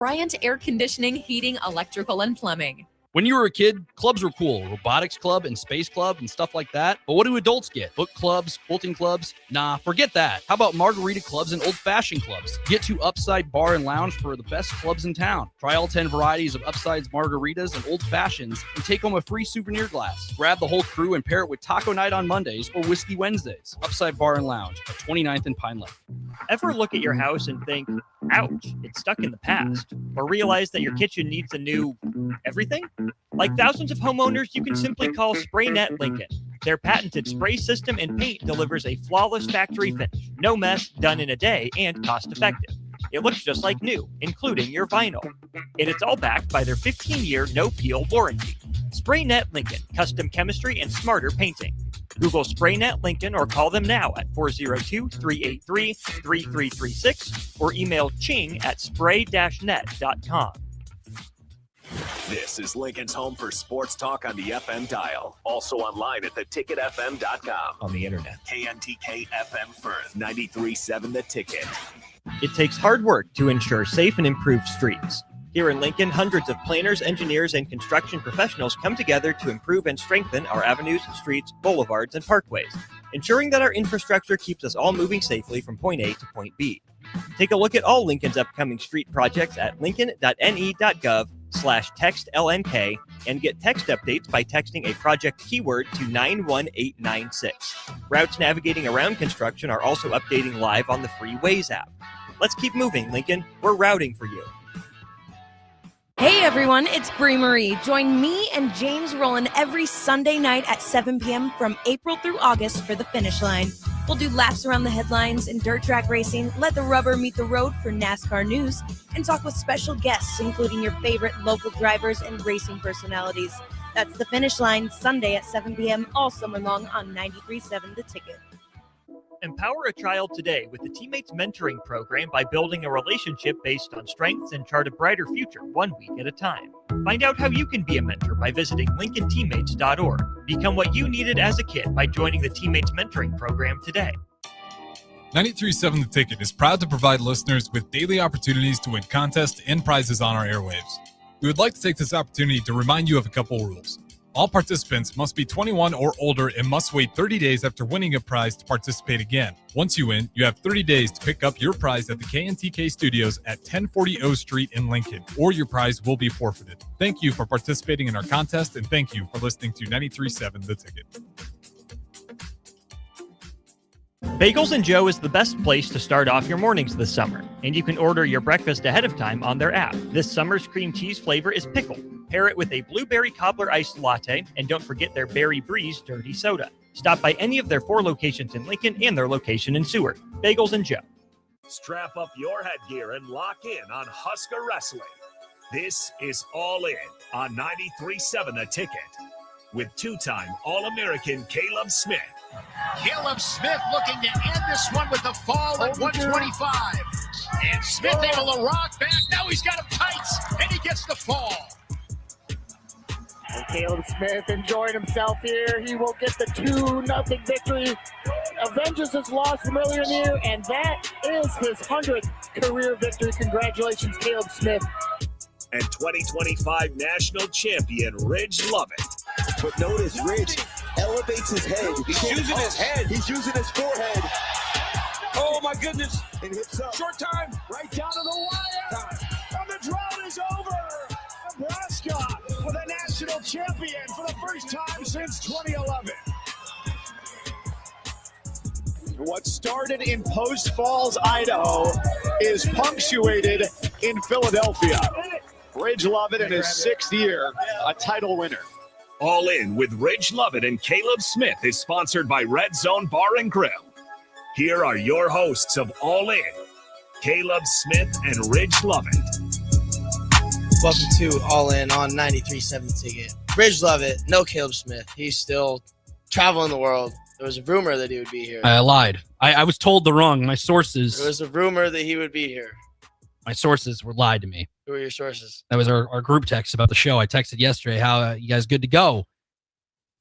Bryant Air Conditioning, Heating, Electrical, and Plumbing. When you were a kid, clubs were cool. Robotics club and space club and stuff like that. But what do adults get? Book clubs, quilting clubs? Nah, forget that. How about margarita clubs and old-fashioned clubs? Get to Upside Bar and Lounge for the best clubs in town. Try all 10 varieties of Upside's margaritas and old-fashions and take home a free souvenir glass. Grab the whole crew and pair it with taco night on Mondays or whiskey Wednesdays. Upside Bar and Lounge at 29th and Pine Lake. Ever look at your house and think, ouch, it's stuck in the past? Or realize that your kitchen needs a new everything? Like thousands of homeowners, you can simply call SprayNet Lincoln. Their patented spray system and paint delivers a flawless factory finish. No mess, done in a day, and cost-effective. It looks just like new, including your vinyl. And it's all backed by their 15-year no-peel warranty. SprayNet Lincoln, custom chemistry and smarter painting. Google SprayNet Lincoln or call them now at 402-383-3336 or email ching@spray-net.com. This is Lincoln's home for sports talk on the FM dial. Also online at theticketfm.com. On the internet. KNTK FM Firth, 93.7 The Ticket. It takes hard work to ensure safe and improved streets. Here in Lincoln, hundreds of planners, engineers, and construction professionals come together to improve and strengthen our avenues, streets, boulevards, and parkways, ensuring that our infrastructure keeps us all moving safely from point A to point B. Take a look at all Lincoln's upcoming street projects at lincoln.ne.gov/textlnk and get text updates by texting a project keyword to 91896. Routes navigating around construction are also updating live on the free Waze app. Let's keep moving, Lincoln. We're routing for you. Hey everyone, it's Brie Marie. Join me and James Rowland every Sunday night at 7 p.m. from April through August for The Finish Line. We'll do laps around the headlines in dirt track racing, let the rubber meet the road for NASCAR news, and talk with special guests, including your favorite local drivers and racing personalities. That's The Finish Line, Sunday at 7 p.m. all summer long on 93.7 The Ticket. Empower a child today with the Teammates Mentoring Program by building a relationship based on strengths and chart a brighter future 1 week at a time. Find out how you can be a mentor by visiting lincolnteammates.org. Become what you needed as a kid by joining the Teammates Mentoring Program today. 93.7 The Ticket is proud to provide listeners with daily opportunities to win contests and prizes on our airwaves. We would like to take this opportunity to remind you of a couple rules. All participants must be 21 or older and must wait 30 days after winning a prize to participate again. Once you win, you have 30 days to pick up your prize at the KNTK studios at 1040 O Street in Lincoln, or your prize will be forfeited. Thank you for participating in our contest, and thank you for listening to 93.7 The Ticket. Bagels & Joe is the best place to start off your mornings this summer, and you can order your breakfast ahead of time on their app. This summer's cream cheese flavor is pickle. Pair it with a blueberry cobbler iced latte, and don't forget their Berry Breeze dirty soda. Stop by any of their 4 locations in Lincoln and their location in Seward. Bagels & Joe. Strap up your headgear and lock in on Husker Wrestling. This is All In on 93.7 The Ticket with two-time All-American Caleb Smith. Caleb Smith looking to end this one with a fall at 125. And Smith able to rock back. Now he's got him tights, and he gets the fall. And Caleb Smith enjoying himself here. He will get the 2-0 victory. Avenges his loss from earlier in the year, and that is his 100th career victory. Congratulations, Caleb Smith. And 2025 national champion, Ridge Lovett. But notice, Ridge elevates his head. He's using his head. He's using his forehead. Oh, my goodness. And hips up. Short time. Right down to the wire. And the drought is over. Nebraska with a national champion for the first time since 2011. What started in Post Falls, Idaho, is punctuated in Philadelphia. Ridge Lovett in his 6th year, a title winner. All In with Ridge Lovett and Caleb Smith is sponsored by Red Zone Bar and Grill. Here are your hosts of All In, Caleb Smith and Ridge Lovett. Welcome to All In on 93.7 The Ticket. Ridge Lovett, no Caleb Smith. He's still traveling the world. There was a rumor that he would be here. I lied. I was told the wrong. My sources. There was a rumor that he would be here. My sources were lied to me. Who are your sources? That was our group text about the show. I texted yesterday how you guys good to go.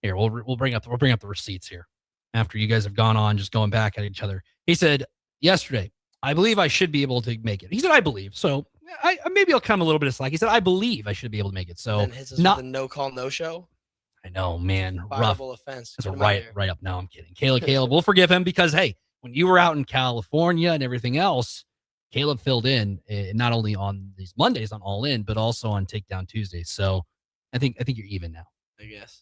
Here, we'll bring up the receipts here after you guys have gone on just going back at each other. He said yesterday, I believe I should be able to make it. He said I believe. So maybe I'll come a little bit of slack. He said, I believe I should be able to make it. So Then hits us with a no call, no show. I know, man. Rough. Fireable offense. It's right up. No, I'm kidding. Caleb, we'll forgive him because, hey, when you were out in California and everything else, Caleb filled in not only on these Mondays on All In, but also on Takedown Tuesdays. So I think you're even now. I guess.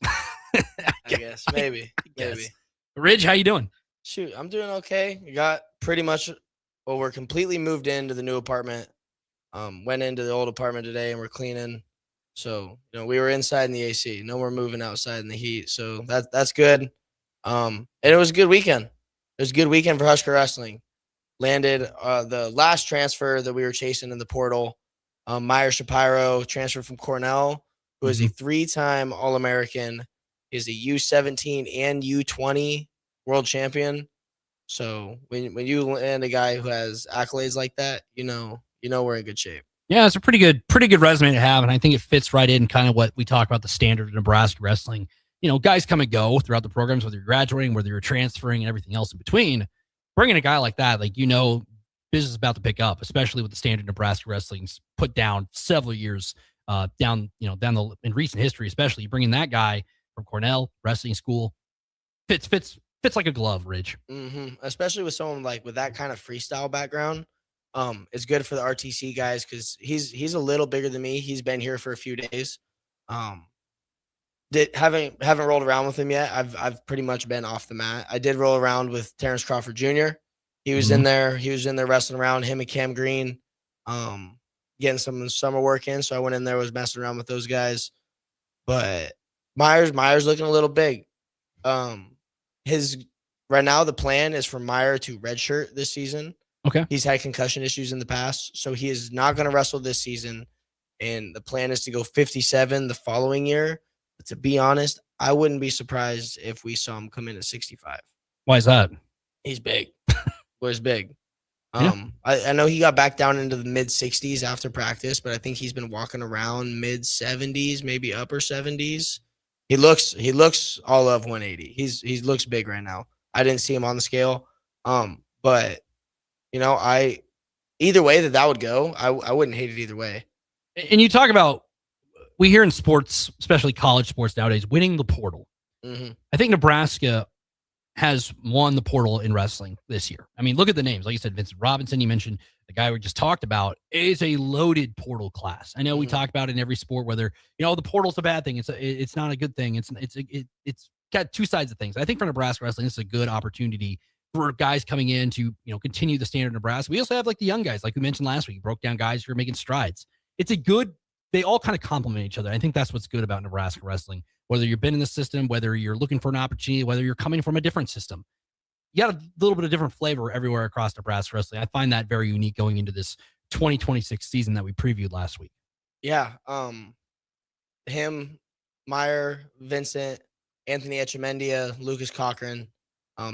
I guess. Maybe. Ridge, how you doing? Shoot, I'm doing okay. We got pretty much, we're completely moved into the new apartment. Went into the old apartment today and we're cleaning. So, we were inside in the AC. No more moving outside in the heat. So that's good. And it was a good weekend. It was a good weekend for Husker Wrestling. Landed the last transfer that we were chasing in the portal. Meyer Shapiro transferred from Cornell, who is a 3-time All-American. He's a U17 and U20 world champion. So when you land a guy who has accolades like that, you know we're in good shape. Yeah, it's a pretty good resume to have, and I think it fits right in kind of what we talk about the standard of Nebraska wrestling. Guys come and go throughout the programs, whether you're graduating, whether you're transferring, and everything else in between. Bringing a guy like that, business is about to pick up, especially with the standard Nebraska wrestling's put down several years down in recent history, especially bringing that guy from Cornell wrestling school fits like a glove, Ridge. Mm-hmm. Especially with someone with that kind of freestyle background. It's good for the RTC guys because he's a little bigger than me. He's been here for a few days. Haven't rolled around with him yet. I've pretty much been off the mat. I did roll around with Terrence Crawford Jr. He was in there. He was in there wrestling around, him and Cam Green, getting some summer work in. So I went in there, was messing around with those guys. But Myers looking a little big. Right now the plan is for Meyer to redshirt this season. Okay. He's had concussion issues in the past, so he is not going to wrestle this season. And the plan is to go 57 the following year. But to be honest, I wouldn't be surprised if we saw him come in at 65. Why is that? He's big. Was big. Yeah. I know he got back down into the mid 60s after practice, but I think he's been walking around mid 70s, maybe upper 70s. He looks all of 180. He looks big right now. I didn't see him on the scale. But either way that would go, I wouldn't hate it either way. And you talk about, we hear in sports, especially college sports nowadays, winning the portal. Mm-hmm. I think Nebraska has won the portal in wrestling this year. I mean, look at the names. Like you said, Vincent Robinson, you mentioned the guy we just talked about, is a loaded portal class. I know we talk about it in every sport, whether, the portal's a bad thing. It's not a good thing. It's got two sides of things. I think for Nebraska wrestling, this is a good opportunity for guys coming in to, continue the standard of Nebraska. We also have the young guys, like we mentioned last week, broke down guys who are making strides. They all kind of complement each other. I think that's what's good about Nebraska wrestling. Whether you've been in the system, whether you're looking for an opportunity, whether you're coming from a different system, you got a little bit of different flavor everywhere across Nebraska wrestling. I find that very unique going into this 2026 season that we previewed last week. Yeah. Him, Meyer, Vincent, Anthony Echemendia, Lucas Cochran.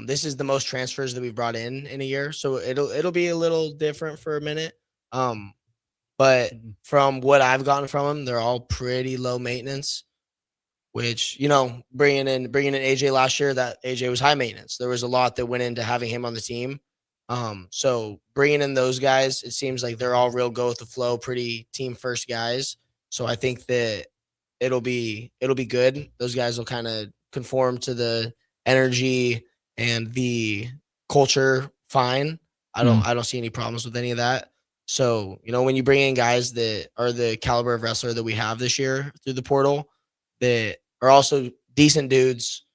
This is the most transfers that we've brought in a year. So it'll be a little different for a minute. But from what I've gotten from them, they're all pretty low maintenance, which, bringing in AJ last year, that AJ was high maintenance. There was a lot that went into having him on the team. So bringing in those guys, it seems like they're all real go with the flow, pretty team first guys. So I think that it'll be good. Those guys will kind of conform to the energy and the culture fine. I don't see any problems with any of that. So, when you bring in guys that are the caliber of wrestler that we have this year through the portal, that are also decent dudes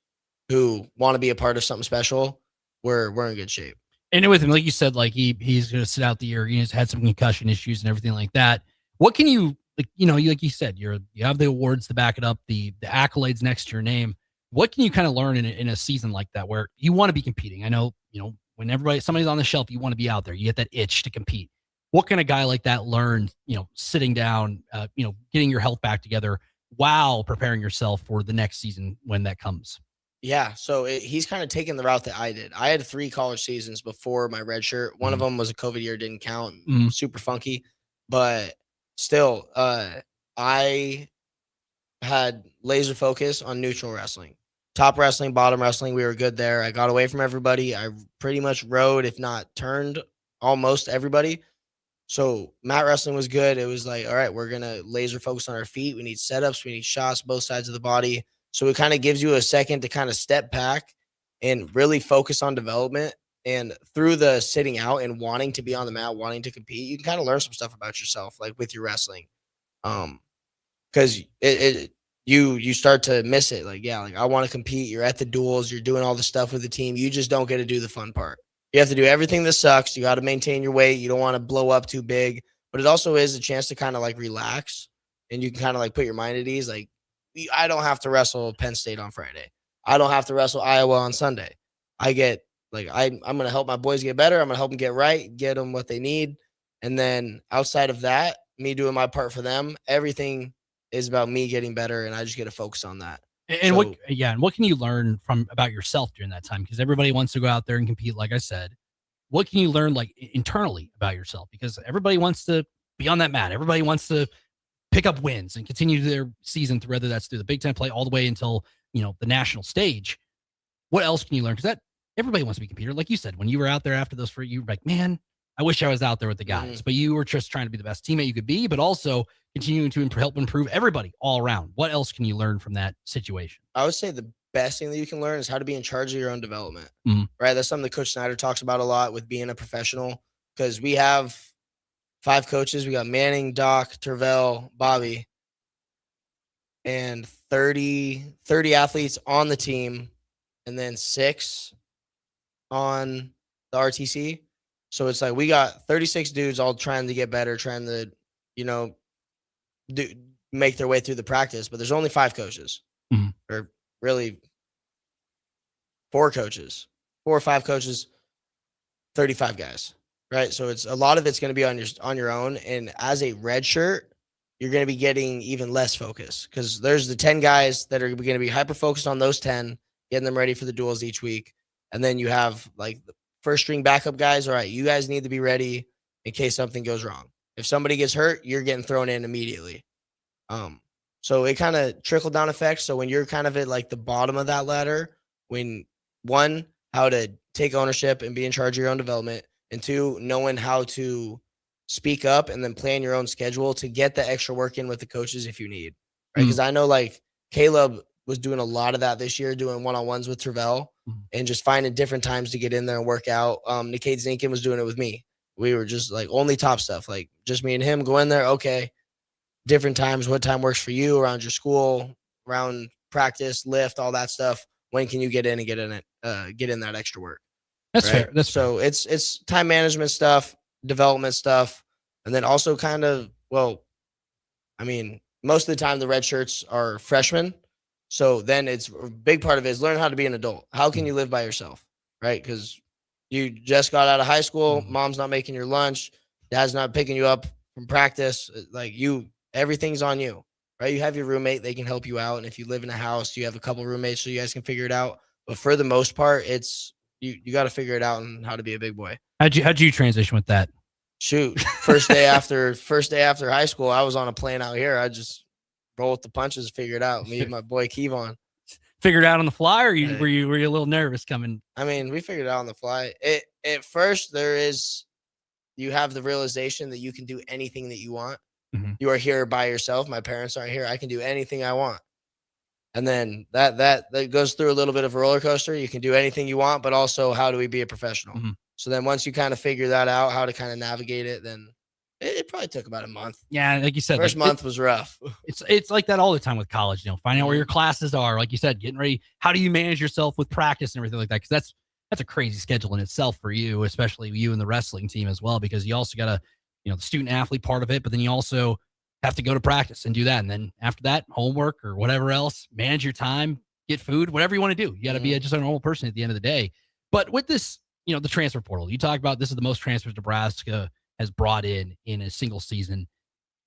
who want to be a part of something special, we're in good shape. And with him, like you said, he's going to sit out the year. He's had some concussion issues and everything like that. What can you, like you said, you have the awards to back it up, the accolades next to your name. What can you kind of learn in a season like that where you want to be competing? I know, when somebody's on the shelf, you want to be out there. You get that itch to compete. What can a guy like that learn, sitting down, getting your health back together while preparing yourself for the next season when that comes? Yeah, so he's kind of taken the route that I did. I had 3 college seasons before my red shirt. One of them was a COVID year, didn't count, super funky. But still, I had laser focus on neutral wrestling. Top wrestling, bottom wrestling, we were good there. I got away from everybody. I pretty much rode, if not turned, almost everybody. So mat wrestling was good. It was like, all right, we're going to laser focus on our feet. We need setups. We need shots, both sides of the body. So it kind of gives you a second to kind of step back and really focus on development. And through the sitting out and wanting to be on the mat, wanting to compete, you can kind of learn some stuff about yourself, like with your wrestling. Because you start to miss it. Like, yeah, like I want to compete. You're at the duels. You're doing all the stuff with the team. You just don't get to do the fun part. You have to do everything that sucks. You got to maintain your weight. You don't want to blow up too big. But it also is a chance to kind of like relax, and you can kind of like put your mind at ease. Like, I don't have to wrestle Penn State on Friday. I don't have to wrestle Iowa on Sunday. I get like I'm going to help my boys get better. I'm going to help them get right, get them what they need. And then outside of that, me doing my part for them, everything is about me getting better, and I just get to focus on that. And what can you learn about yourself during that time? Because everybody wants to go out there and compete, like I said. What can you learn like internally about yourself? Because everybody wants to be on that mat. Everybody wants to pick up wins and continue their season through, whether that's through the Big Ten play all the way until, the national stage. What else can you learn? Because everybody wants to be a competitor. Like you said, when you were out there after those three, you were like, man, I wish I was out there with the guys. Mm-hmm. But you were just trying to be the best teammate you could be, but also continuing to help improve everybody all around. What else can you learn from that situation? I would say the best thing that you can learn is how to be in charge of your own development, right? That's something that Coach Snyder talks about a lot with being a professional, because we have 5 coaches. We got Manning, Doc, Tervel, Bobby, and 30 athletes on the team, and then 6 on the RTC. So it's like we got 36 dudes all trying to get better, trying to, make their way through the practice, but there's only 5 coaches, or really 4 coaches, 4 or 5 coaches, 35 guys, right? So it's a lot of it's going to be on your own. And as a red shirt, you're going to be getting even less focus, because there's the 10 guys that are going to be hyper focused on those 10, getting them ready for the duels each week. And then you have like the first string backup guys. All right, you guys need to be ready in case something goes wrong. If somebody gets hurt, you're getting thrown in immediately. So it kind of trickle down effect. So when you're kind of at like the bottom of that ladder, how to take ownership and be in charge of your own development, and 2, knowing how to speak up and then plan your own schedule to get the extra work in with the coaches if you need, right? Because I know like Caleb was doing a lot of that this year, doing one-on-ones with Tervel and just finding different times to get in there and work out. Nikkei Zinkin was doing it with me. We were just like only top stuff, like just me and him go in there. Okay, different times, what time works for you around your school, around practice, lift, all that stuff. When can you get in and get in that extra work? That's right? fair. That's so fair. It's time management stuff, development stuff, and then also kind of, most of the time the red shirts are freshmen. So then it's a big part of it is learn how to be an adult. How can you live by yourself, right? Because you just got out of high school, mom's not making your lunch, dad's not picking you up from practice. Like everything's on you, right? You have your roommate, they can help you out. And if you live in a house, you have a couple roommates so you guys can figure it out. But for the most part, it's you got to figure it out and how to be a big boy. How'd you transition with that? Shoot, first day after high school, I was on a plane out here. I just roll with the punches, figure it out. Me and my boy Kevon. Figured it out on the fly, or were you a little nervous coming? I mean, we figured it out on the fly. At first you have the realization that you can do anything that you want. You are here by yourself. My parents aren't here. I can do anything I want. And then that goes through a little bit of a roller coaster. You can do anything you want, but also how do we be a professional? So then once you kind of figure that out, how to kind of navigate it, then it probably took about a month. Yeah, like you said, first month was rough. It's like that all the time with college. Finding out where your classes are, like you said, getting ready. How do you manage yourself with practice and everything like that? Because that's a crazy schedule in itself for you, especially you and the wrestling team as well. Because you also got the student athlete part of it, but then you also have to go to practice and do that, and then after that, homework or whatever else. Manage your time, get food, whatever you want to do. You got to be just a normal person at the end of the day. But with this, the transfer portal, you talk about this is the most transfers Nebraska has brought in a single season.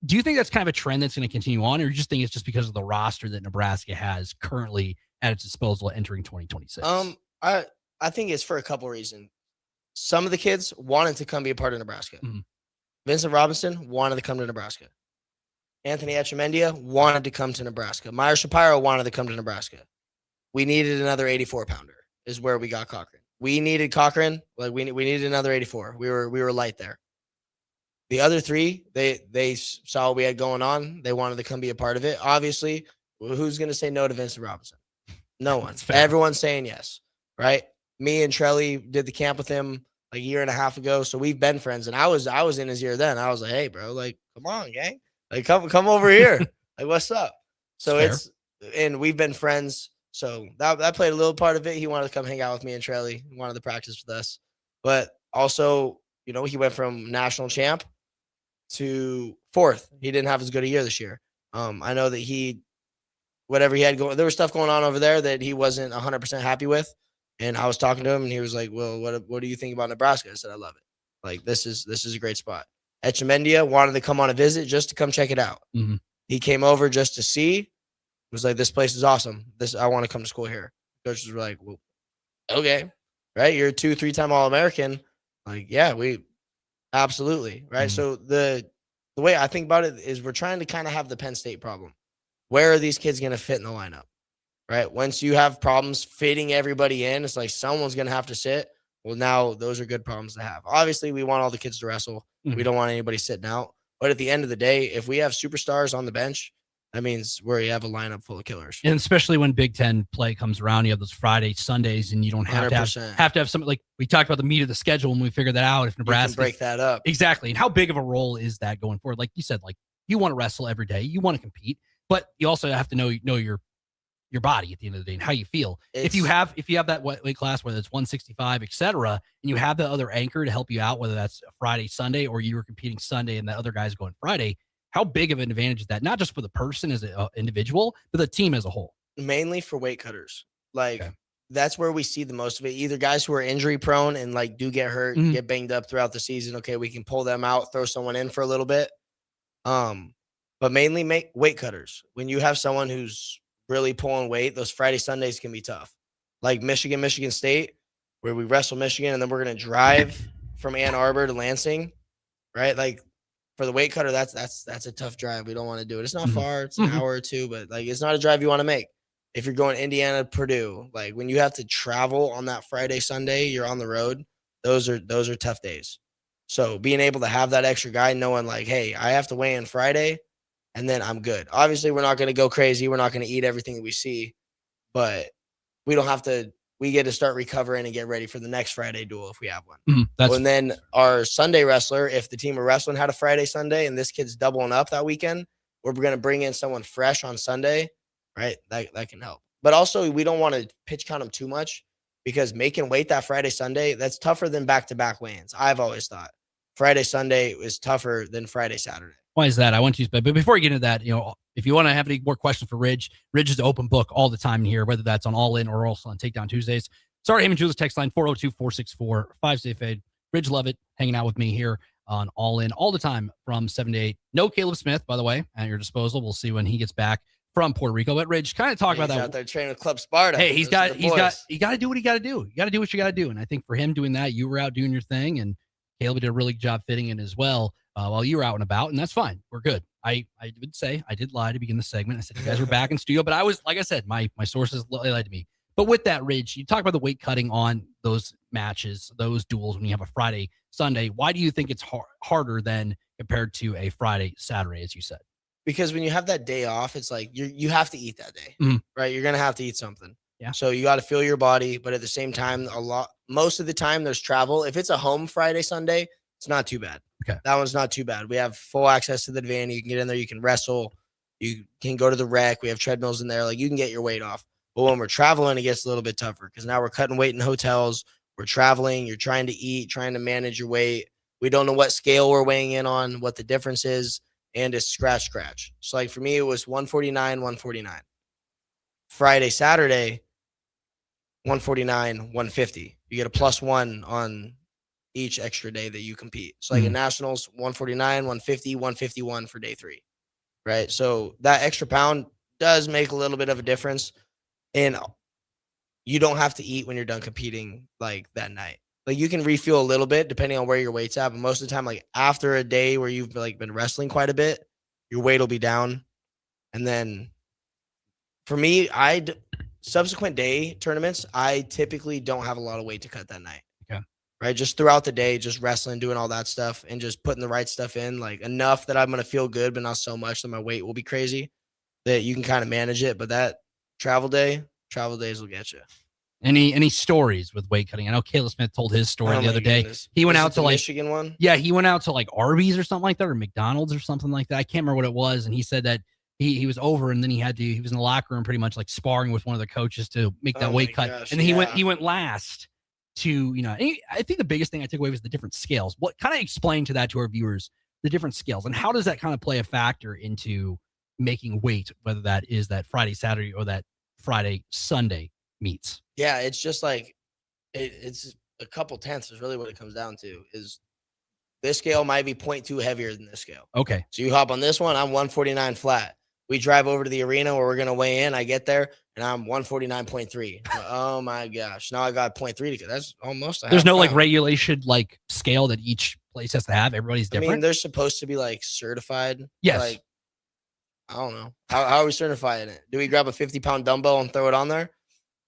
Do you think that's kind of a trend that's going to continue on, or you just think it's just because of the roster that Nebraska has currently at its disposal entering 2026? I think it's for a couple reasons. Some of the kids wanted to come be a part of Nebraska. Vincent Robinson wanted to come to Nebraska. Anthony Etchemendia wanted to come to Nebraska. Meyer Shapiro wanted to come to Nebraska. We needed another 84-pounder is where we got Cochran. We needed Cochran. Like we needed another 84. We were light there. The other 3, they saw what we had going on. They wanted to come be a part of it. Obviously, who's going to say no to Vincent Robinson? No one. Everyone's saying yes, right? Me and Trelly did the camp with him like a year and a half ago, so we've been friends. And I was in his ear then. I was like, hey, bro, like, come on, gang, like, come over here, like, what's up? So and we've been friends. So that played a little part of it. He wanted to come hang out with me and Trelly. He wanted to practice with us, but also, he went from national champ to 4th. He didn't have as good a year this year. I know that whatever he had going, there was stuff going on over there that he wasn't 100% happy with. And I was talking to him and he was like, well, what do you think about Nebraska? I said, I love it. Like, this is a great spot. Echemendia wanted to come on a visit just to come check it out. Mm-hmm. He came over just to see, was like, this place is awesome. I want to come to school here. Coaches were like, well, okay, right? You're a 2-3-time All-American. Like, yeah, we absolutely, right? Mm-hmm. So the way I think about it is we're trying to kind of have the Penn State problem. Where are these kids going to fit in the lineup, right? Once you have problems fitting everybody in, it's like someone's going to have to sit. Well, now those are good problems to have. Obviously, we want all the kids to wrestle. Mm-hmm. We don't want anybody sitting out. But at the end of the day, if we have superstars on the bench, that means we have a lineup full of killers. And especially when Big Ten play comes around, you have those Fridays, Sundays, and you don't have to have something like we talked about the meat of the schedule when we figured that out. If Nebraska can break that up. Exactly. And how big of a role is that going forward? Like you said, like you want to wrestle every day, you want to compete, but you also have to know your body at the end of the day and how you feel. If you have that weight class, whether it's 165, et cetera, and you have the other anchor to help you out, whether that's Friday, Sunday, or you were competing Sunday and the other guy's going Friday, how big of an advantage is that? Not just for the person as an individual, but the team as a whole. Mainly for weight cutters. Like, that's where we see the most of it. Either guys who are injury prone and like do get hurt, get banged up throughout the season. Okay, we can pull them out, throw someone in for a little bit. But mainly make weight cutters. When you have someone who's really pulling weight, those Friday, Sundays can be tough. Like Michigan State, where we wrestle Michigan, and then we're going to drive from Ann Arbor to Lansing, right? Like, for the weight cutter, that's a tough drive. We don't want to do it. It's not far. It's an hour or two, but like it's not a drive you want to make. If you're going Indiana, Purdue, like when you have to travel on that Friday, Sunday, you're on the road. Those are tough days. So being able to have that extra guy, knowing like, hey, I have to weigh in Friday, and then I'm good. Obviously, we're not going to go crazy. We're not going to eat everything that we see, but we don't have to. We get to start recovering and get ready for the next And duel if we have one. And then our Sunday wrestler, if the team we're wrestling had a Friday, Sunday, and this kid's doubling up that weekend, we're going to bring in someone fresh on Sunday, right? That can help. But also, we don't want to pitch count them too much because making weight that Friday, Sunday, that's tougher than back-to-back weigh-ins. I've always thought Friday, Sunday is tougher than Friday, Saturday. Why is that? I want you to, but before you get into that, if you want to have any more questions for Ridge is an open book all the time here, whether that's on All In or also on Takedown Tuesdays. Sorry, Heyman Jewelers text line 402-464-568. Ridge Lovett hanging out with me here on All In all the time from 7 to 8. No Caleb Smith, by the way, at your disposal. We'll see when he gets back from Puerto Rico. But Ridge, kind of talk about that. He's out there training with Club Sparta. Hey, you got to do what he got to do. You got to do what you got to do. And I think for him doing that, you were out doing your thing, and Caleb did a really good job fitting in as well while you were out and about, and that's fine. We're good. I would say I did lie to begin the segment. I said you guys were back in studio, but I was, like I said, my sources lied to me. But with that, Ridge, you talk about the weight cutting on those matches, those duels when you have a Friday, Sunday. Why do you think it's harder than compared to a Friday, Saturday, as you said? Because when you have that day off, it's like you have to eat that day, right? You're going to have to eat something. Yeah. So you got to feel your body, but at the same time, most of the time there's travel. If it's a home Friday, Sunday, it's not too bad. Okay. That one's not too bad. We have full access to the van. You can get in there. You can wrestle. You can go to the rec. We have treadmills in there. Like, you can get your weight off. But when we're traveling, it gets a little bit tougher because now we're cutting weight in hotels. We're traveling. You're trying to eat, trying to manage your weight. We don't know what scale we're weighing in on, what the difference is, and it's scratch. So, like, for me, it was 149, 149. Friday, Saturday, 149, 150. You get a +1 on each extra day that you compete. So like in nationals, 149, 150, 151 for day 3, right? So that extra pound does make a little bit of a difference. And you don't have to eat when you're done competing like that night. Like, you can refuel a little bit depending on where your weight's at. But most of the time, like after a day where you've like been wrestling quite a bit, your weight will be down. And then for me, subsequent day tournaments, I typically don't have a lot of weight to cut that night. Okay. right? Just throughout the day, just wrestling, doing all that stuff, and just putting the right stuff in, like enough that I'm going to feel good, but not so much that my weight will be crazy, that you can kind of manage it. But that travel days will get you. Any stories with weight cutting? I know Caleb Smith told his story the other day. He went out to like Michigan one. Yeah, he went out to like Arby's or something like that, or McDonald's or something like that. I can't remember what it was. And he said that he was over, and then he was in the locker room pretty much like sparring with one of the coaches to make that weight cut. Gosh, and then he went last to, I think the biggest thing I took away was the different scales. What kind of explain to our viewers the different scales, and how does that kind of play a factor into making weight, whether that is that Friday, Saturday, or that Friday, Sunday meets? Yeah, it's just like it's a couple tenths is really what it comes down to. Is this scale might be 0.2 heavier than this scale. Okay. So you hop on this one, I'm 149 flat. We drive over to the arena where we're going to weigh in. I get there, and I'm 149.3. Oh, my gosh. Now I got 0.3 to go. That's almost a There's half no like pound. regulation like scale that each place has to have. Everybody's different. I mean, they're supposed to be like certified. Yes. Like, I don't know. How are we certifying it? Do we grab a 50-pound dumbbell and throw it on there?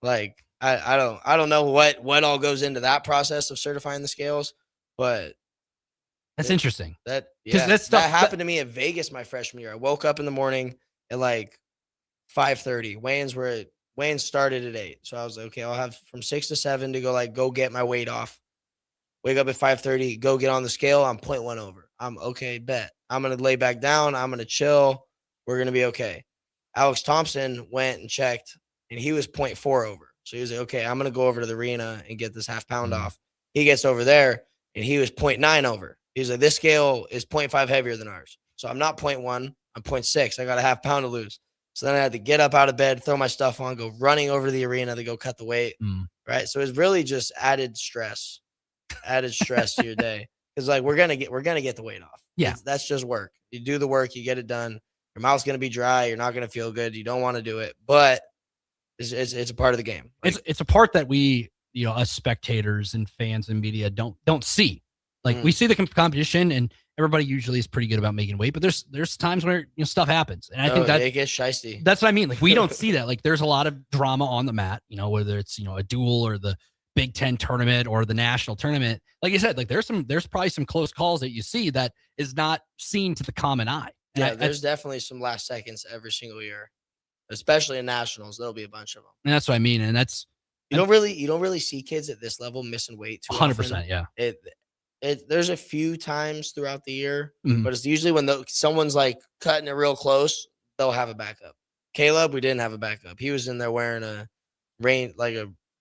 Like, I don't know what all goes into that process of certifying the scales, but That's interesting. That stuff that happened to me at Vegas my freshman year. I woke up in the morning at like 5:30. Weigh-ins started at 8. So I was like, okay, I'll have from 6 to 7 to go get my weight off. Wake up at 5:30, go get on the scale. I'm 0.1 over. I'm okay, bet. I'm gonna lay back down. I'm gonna chill. We're gonna be okay. Alex Thompson went and checked, and he was 0.4 over. So he was like, okay, I'm gonna go over to the arena and get this half pound off. He gets over there, and he was 0.9 over. He's like, this scale is 0.5 heavier than ours. So I'm not 0.1, I'm 0.6. I got a half pound to lose. So then I had to get up out of bed, throw my stuff on, go running over to the arena to go cut the weight. Right. So it's really just added stress to your day. Because like we're gonna get the weight off. Yeah. That's just work. You do the work, you get it done. Your mouth's gonna be dry, you're not gonna feel good, you don't want to do it, but it's a part of the game. Like, it's a part that we, us spectators and fans and media don't see. Like we see the competition, and everybody usually is pretty good about making weight, but there's times where stuff happens, and I think that it gets shiesty. That's what I mean. Like we don't see that. Like there's a lot of drama on the mat, whether it's a duel or the Big Ten tournament or the national tournament. Like you said, like there's probably some close calls that you see that is not seen to the common eye. And there's definitely some last seconds every single year, especially in nationals. There'll be a bunch of them. And that's what I mean. And that's you don't really see kids at this level missing weight too 100%. Yeah. There's a few times throughout the year, but it's usually when someone's like cutting it real close, they'll have a backup. Caleb, we didn't have a backup. He was in there wearing a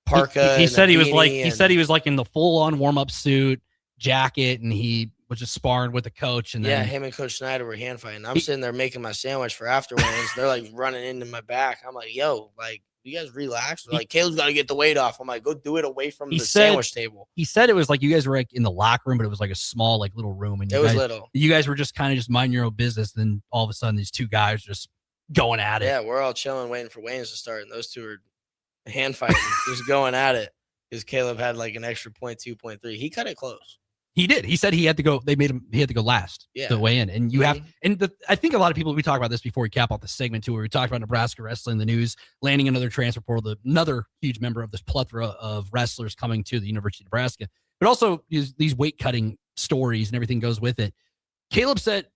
parka. He said he was like in the full on warm up suit, jacket, and he was just sparring with the coach. And then him and Coach Snyder were hand fighting. I'm sitting there making my sandwich for after weigh-ins. They're like running into my back. I'm like, yo, like, you guys relax. Like, Caleb's got to get the weight off. I'm like, go do it away from the sandwich table. He said it was like you guys were like in the locker room, but it was like a small, like little room. And it was little. You guys were just kind of just minding your own business. Then all of a sudden, these two guys just going at it. Yeah, we're all chilling, waiting for weigh-ins to start. And those two are hand fighting, just going at it. Because Caleb had like an extra 0.2, 0.3. He cut it close. He did. He said he had to go. He had to go last to weigh in. And you have, and I think a lot of people, we talk about this before we cap off the segment too, where we talked about Nebraska wrestling, the news, landing another transfer portal, another huge member of this plethora of wrestlers coming to the University of Nebraska, but also these weight cutting stories and everything goes with it. Caleb said,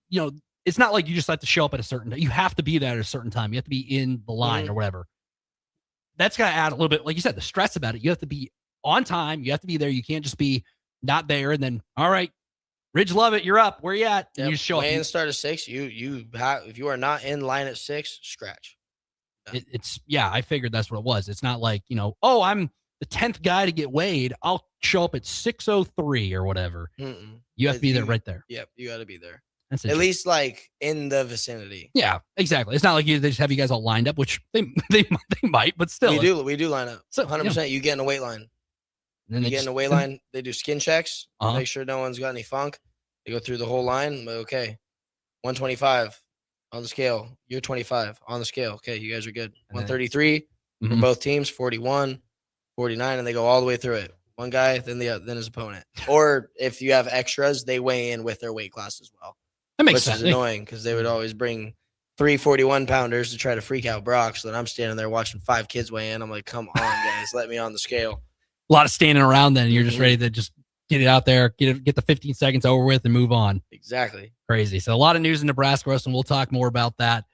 it's not like you just have to show up at a certain time. You have to be there at a certain time. You have to be in the line or whatever. That's got to add a little bit, like you said, the stress about it. You have to be on time. You have to be there. You can't just be not there and then, all right, Ridge Lovett, you're up. Where you at? And you show up. Weigh-in start at 6. You have, if you are not in line at 6, scratch. I figured that's what it was. It's not like, I'm the 10th guy to get weighed. I'll show up at 6:03 or whatever. You have to be there right there. Yep, you got to be there. That's at least like in the vicinity. Yeah, exactly. It's not like they just have you guys all lined up, which they might, but still. We do line up. So 100%. You get in a weight line. And then you get in the weight line, they do skin checks, make sure no one's got any funk. They go through the whole line. Like, okay, 125 on the scale. You're 25 on the scale. Okay, you guys are good. 133 for both teams, 41, 49, and they go all the way through it. One guy, then his opponent. Or if you have extras, they weigh in with their weight class as well. That makes sense. Which is annoying because they would always bring 3 41-pounders to try to freak out Brock. So then I'm standing there watching 5 kids weigh in. I'm like, come on, guys, let me on the scale. A lot of standing around then. You're just ready to just get it out there, get the 15 seconds over with and move on. Exactly. Crazy. So a lot of news in Nebraska wrestling. We'll talk more about that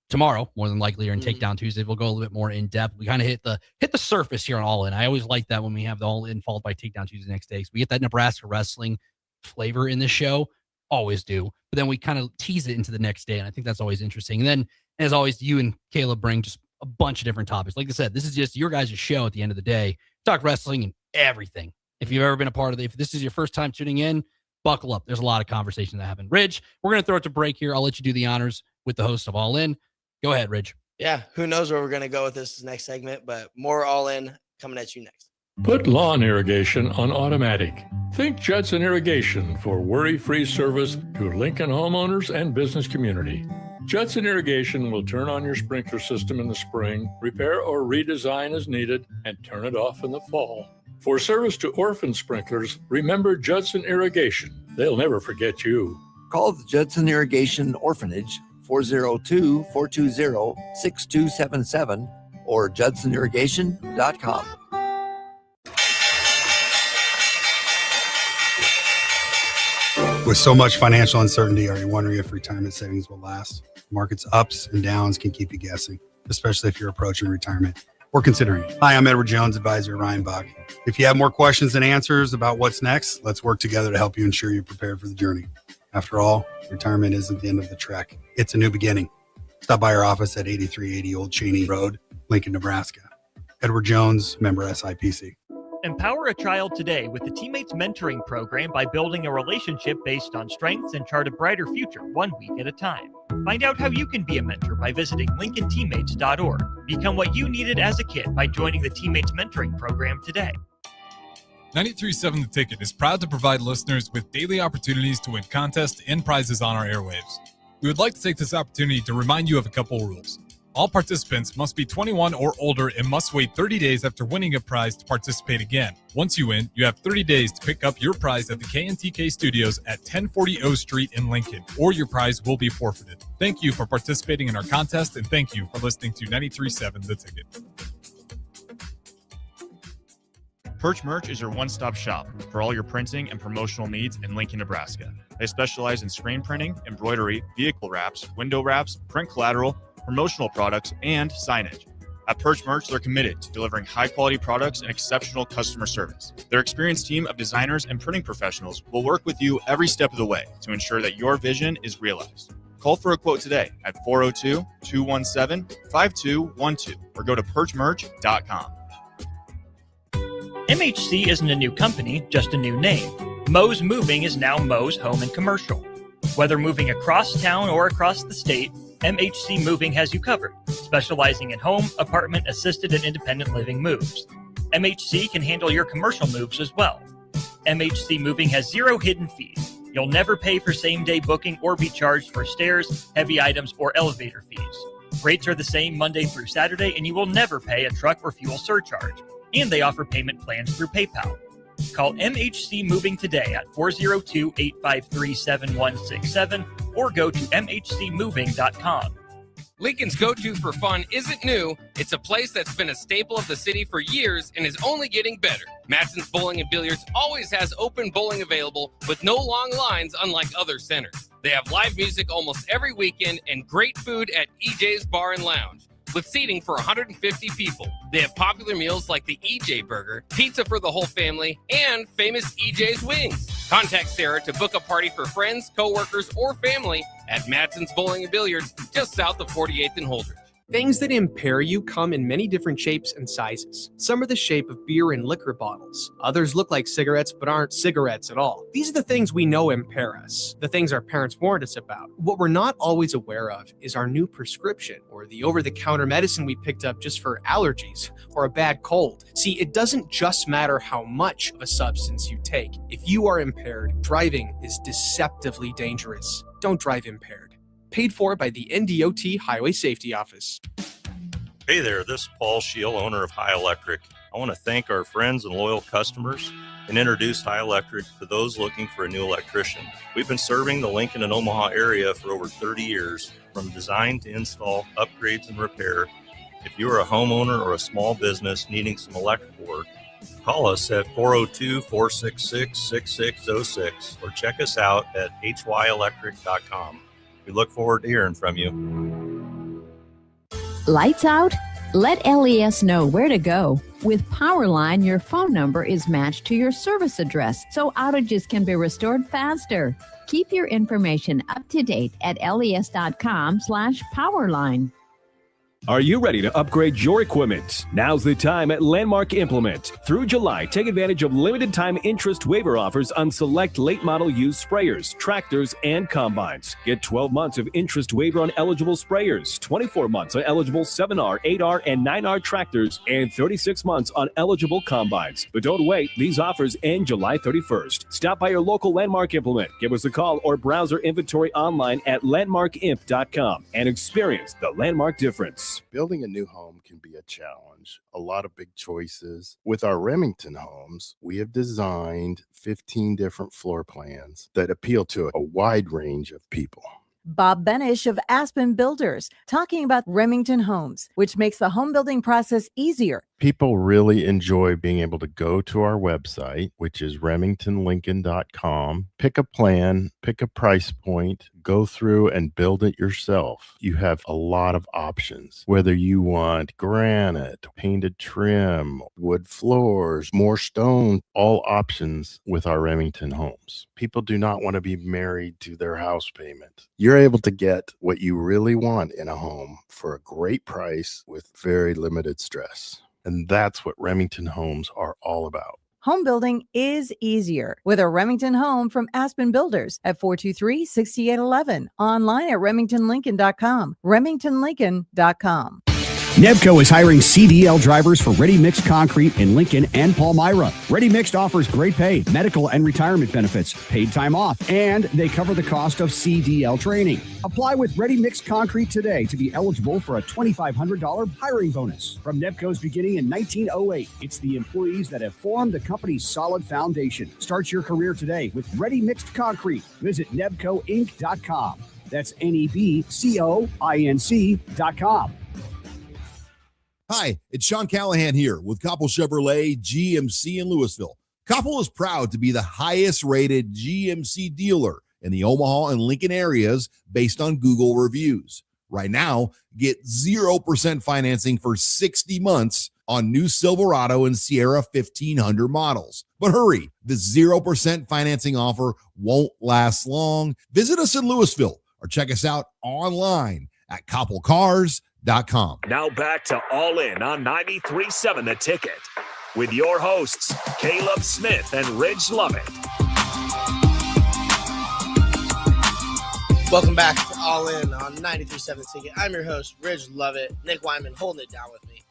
tomorrow, more than likely, or in Takedown Tuesday. We'll go a little bit more in depth. We kind of hit the surface here on All In. I always like that when we have the All In followed by Takedown Tuesday next day. So we get that Nebraska wrestling flavor in this show. Always do. But then we kind of tease it into the next day, and I think that's always interesting. And then, as always, you and Caleb bring just a bunch of different topics. Like I said, this is just your guys' show at the end of the day. Talk wrestling and everything. If you've ever been a part of it, if this is your first time tuning in, buckle up. There's a lot of conversation that happened. Ridge, we're going to throw it to break here. I'll let you do the honors with the host of All In. Go ahead, Ridge. Yeah, who knows where we're going to go with this next segment, but more All In coming at you next. Put lawn irrigation on automatic. Think Judson Irrigation for worry-free service to Lincoln homeowners and business community. Judson Irrigation will turn on your sprinkler system in the spring, repair or redesign as needed, and turn it off in the fall. For service to orphan sprinklers, remember Judson Irrigation. They'll never forget you. Call the Judson Irrigation Orphanage 402-420-6277 or judsonirrigation.com. With so much financial uncertainty, are you wondering if retirement savings will last? Markets ups and downs can keep you guessing, especially if you're approaching retirement or considering it. Hi, I'm Edward Jones, advisor Ryan Bach. If you have more questions than answers about what's next, let's work together to help you ensure you're prepared for the journey. After all, retirement isn't the end of the trek. It's a new beginning. Stop by our office at 8380 Old Cheney Road, Lincoln, Nebraska. Edward Jones, member SIPC. Empower a child today with the Teammates Mentoring Program by building a relationship based on strengths and chart a brighter future 1 week at a time. Find out how you can be a mentor by visiting lincolnteammates.org. Become what you needed as a kid by joining the Teammates Mentoring Program today. 93.7 The Ticket is proud to provide listeners with daily opportunities to win contests and prizes on our airwaves. We would like to take this opportunity to remind you of a couple rules. All participants must be 21 or older and must wait 30 days after winning a prize to participate again. Once you win, you have 30 days to pick up your prize at the KNTK Studios at 1040 O Street in Lincoln, or your prize will be forfeited. Thank you for participating in our contest, and thank you for listening to 93.7 The Ticket. Perch Merch is your one-stop shop for all your printing and promotional needs in Lincoln, Nebraska. They specialize in screen printing, embroidery, vehicle wraps, window wraps, print collateral, promotional products, and signage. At Perch Merch, they're committed to delivering high-quality products and exceptional customer service. Their experienced team of designers and printing professionals will work with you every step of the way to ensure that your vision is realized. Call for a quote today at 402-217-5212 or go to perchmerch.com. MHC isn't a new company, just a new name. Moe's Moving is now Moe's Home and Commercial. Whether moving across town or across the state, MHC Moving has you covered, specializing in home, apartment, assisted, and independent living moves. MHC can handle your commercial moves as well. MHC Moving has 0 hidden fees. You'll never pay for same-day booking or be charged for stairs, heavy items, or elevator fees. Rates are the same Monday through Saturday, and you will never pay a truck or fuel surcharge. And they offer payment plans through PayPal. Call MHC Moving today at 402-853-7167 or go to mhcmoving.com. Lincoln's go-to for fun isn't new. It's a place that's been a staple of the city for years and is only getting better. Matson's Bowling and Billiards always has open bowling available with no long lines unlike other centers. They have live music almost every weekend and great food at EJ's Bar and Lounge. With seating for 150 people. They have popular meals like the EJ Burger, pizza for the whole family, and famous EJ's Wings. Contact Sarah to book a party for friends, coworkers, or family at Matson's Bowling and Billiards, just south of 48th and Holdridge. Things that impair you come in many different shapes and sizes. Some are the shape of beer and liquor bottles. Others look like cigarettes but aren't cigarettes at all. These are the things we know impair us, the things our parents warned us about. What we're not always aware of is our new prescription or the over-the-counter medicine we picked up just for allergies or a bad cold. See, it doesn't just matter how much of a substance you take. If you are impaired, driving is deceptively dangerous. Don't drive impaired. Paid for by the NDOT Highway Safety Office. Hey there, this is Paul Scheel, owner of High Electric. I want to thank our friends and loyal customers and introduce High Electric to those looking for a new electrician. We've been serving the Lincoln and Omaha area for over 30 years, from design to install, upgrades, and repair. If you are a homeowner or a small business needing some electrical work, Call us at 402-466-6606 or check us out at hyelectric.com. We look forward to hearing from you. Lights out? Let LES know where to go. With Powerline, your phone number is matched to your service address, so outages can be restored faster. Keep your information up to date at les.com/powerline. Are you ready to upgrade your equipment? Now's the time at Landmark Implement. Through July, take advantage of limited time interest waiver offers on select late model used sprayers, tractors, and combines. Get 12 months of interest waiver on eligible sprayers, 24 months on eligible 7R, 8R, and 9R tractors, and 36 months on eligible combines. But don't wait, these offers end July 31st. Stop by your local Landmark Implement, give us a call, or browse our inventory online at landmarkimp.com and experience the Landmark difference. Building a new home can be a challenge, a lot of big choices. With our Remington homes, we have designed 15 different floor plans that appeal to a wide range of people. Bob Benish of Aspen Builders, talking about Remington Homes, which makes the home building process easier. People really enjoy being able to go to our website, which is remingtonlincoln.com, pick a plan, pick a price point, go through and build it yourself. You have a lot of options, whether you want granite, painted trim, wood floors, more stone, all options with our Remington homes. People do not want to be married to their house payment. You're able to get what you really want in a home for a great price with very limited stress. And that's what Remington homes are all about. Home building is easier with a Remington home from Aspen Builders at 423-6811. Online at remingtonlincoln.com. remingtonlincoln.com. Nebco is hiring CDL drivers for Ready Mixed Concrete in Lincoln and Palmyra. Ready Mixed offers great pay, medical and retirement benefits, paid time off, and they cover the cost of CDL training. Apply with Ready Mixed Concrete today to be eligible for a $2,500 hiring bonus. From Nebco's beginning in 1908, it's the employees that have formed the company's solid foundation. Start your career today with Ready Mixed Concrete. Visit nebcoinc.com. That's NEBCOINC.com. Hi, it's Sean Callahan here with Koppel Chevrolet GMC in Louisville. Koppel is proud to be the highest rated GMC dealer in the Omaha and Lincoln areas based on Google reviews. Right now, get 0% financing for 60 months on new Silverado and Sierra 1500 models. But hurry, the 0% financing offer won't last long. Visit us in Louisville or check us out online at koppelcars.com. Now back to All In on 93.7 The Ticket with your hosts, Caleb Smith and Ridge Lovett. Welcome back to All In on 93.7 The Ticket. I'm your host, Ridge Lovett. Nick Wyman holding it down with me.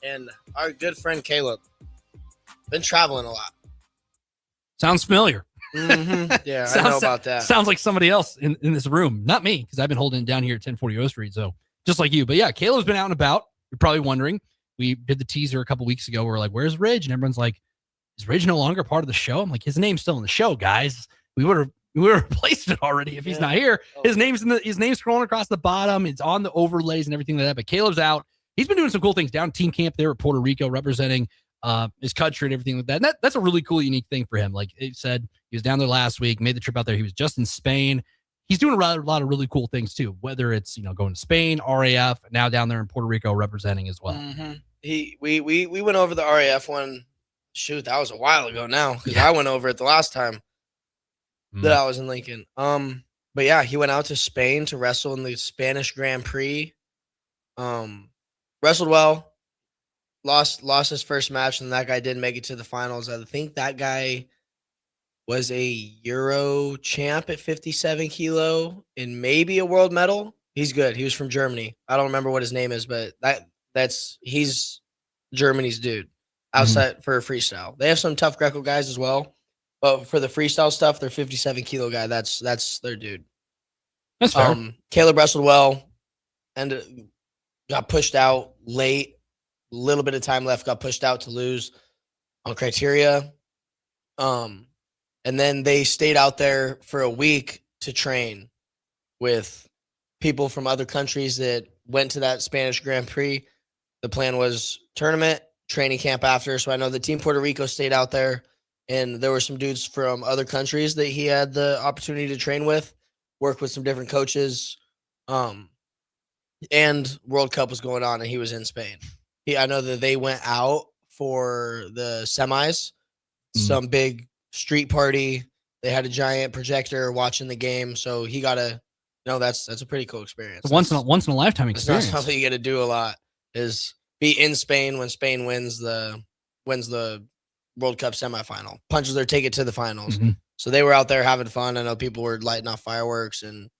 And our good friend Caleb. Been traveling a lot. Sounds familiar. Mm-hmm. Yeah, I know about that. Sounds like somebody else in this room. Not me, because I've been holding it down here at 1040 O Street, so just like you. But yeah, Caleb's been out and about. You're probably wondering. We did the teaser a couple weeks ago. We're like, where's Ridge? And everyone's like, is Ridge no longer part of the show? I'm like, his name's still in the show, guys. We would have replaced it already if he's not here. His name's scrolling across the bottom. It's on the overlays and everything like that. But Caleb's out. He's been doing some cool things down team camp there at Puerto Rico, representing his country and everything like that. And that's a really cool, unique thing for him. Like it said, he was down there last week, made the trip out there. He was just in Spain. He's doing a lot of really cool things too, whether it's, going to Spain, RAF, now down there in Puerto Rico representing as well. Mm-hmm. We went over the RAF one. Shoot, that was a while ago now because I went over it the last time that I was in Lincoln. But yeah, he went out to Spain to wrestle in the Spanish Grand Prix. Wrestled well, lost his first match, and that guy didn't make it to the finals. I think that guy was a Euro champ at 57 kilo and maybe a world medal. He's good. He was from Germany. I don't remember what his name is, but he's Germany's dude outside for freestyle. They have some tough Greco guys as well, but for the freestyle stuff, their 57 kilo guy, that's their dude. That's fair. Caleb wrestled well and got pushed out late. A little bit of time left, got pushed out to lose on criteria. And then they stayed out there for a week to train with people from other countries that went to that Spanish Grand Prix. The plan was tournament, training camp after. So I know the Team Puerto Rico stayed out there, and there were some dudes from other countries that he had the opportunity to train with, work with some different coaches. And World Cup was going on, and he was in Spain. I know that they went out for the semis, some big street party. They had a giant projector watching the game, so he got that's a pretty cool experience. Once in a lifetime experience. It's not something you get to do a lot. Is be in Spain when Spain wins the World Cup semifinal, punches their ticket to the finals. So they were out there having fun. I know people were lighting off fireworks and